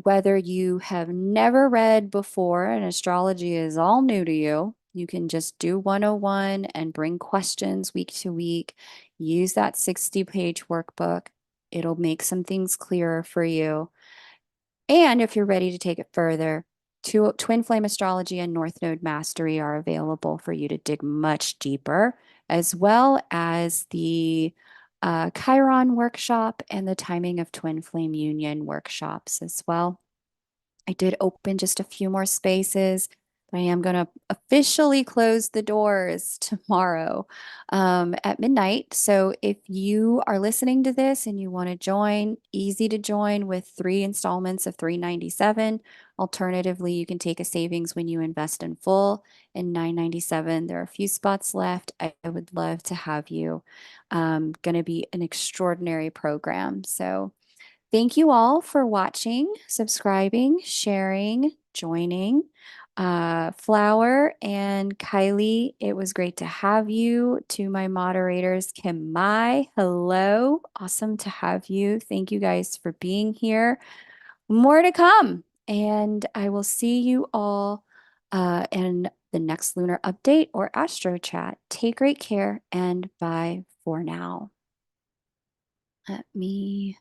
[SPEAKER 1] whether you have never read before and astrology is all new to you, you can just do 101 and bring questions week to week. Use that 60-page workbook. It'll make some things clearer for you. And if you're ready to take it further, Twin Flame Astrology and North Node Mastery are available for you to dig much deeper, as well as the Chiron workshop and the Timing of Twin Flame Union workshops as well. I did open just a few more spaces, but I am going to officially close the doors tomorrow at midnight. So if you are listening to this and you want to join, easy to join with 3 installments of $397. Alternatively, you can take a savings when you invest in full in $997. There are a few spots left. I would love to have you. Going to be an extraordinary program. So thank you all for watching, subscribing, sharing, joining. Flower and Kylie, it was great to have you. To my moderators, Kim Mai, hello. Awesome to have you. Thank you guys for being here. More to come. And I will see you all in the next lunar update or Astro Chat. Take great care and bye for now. Let me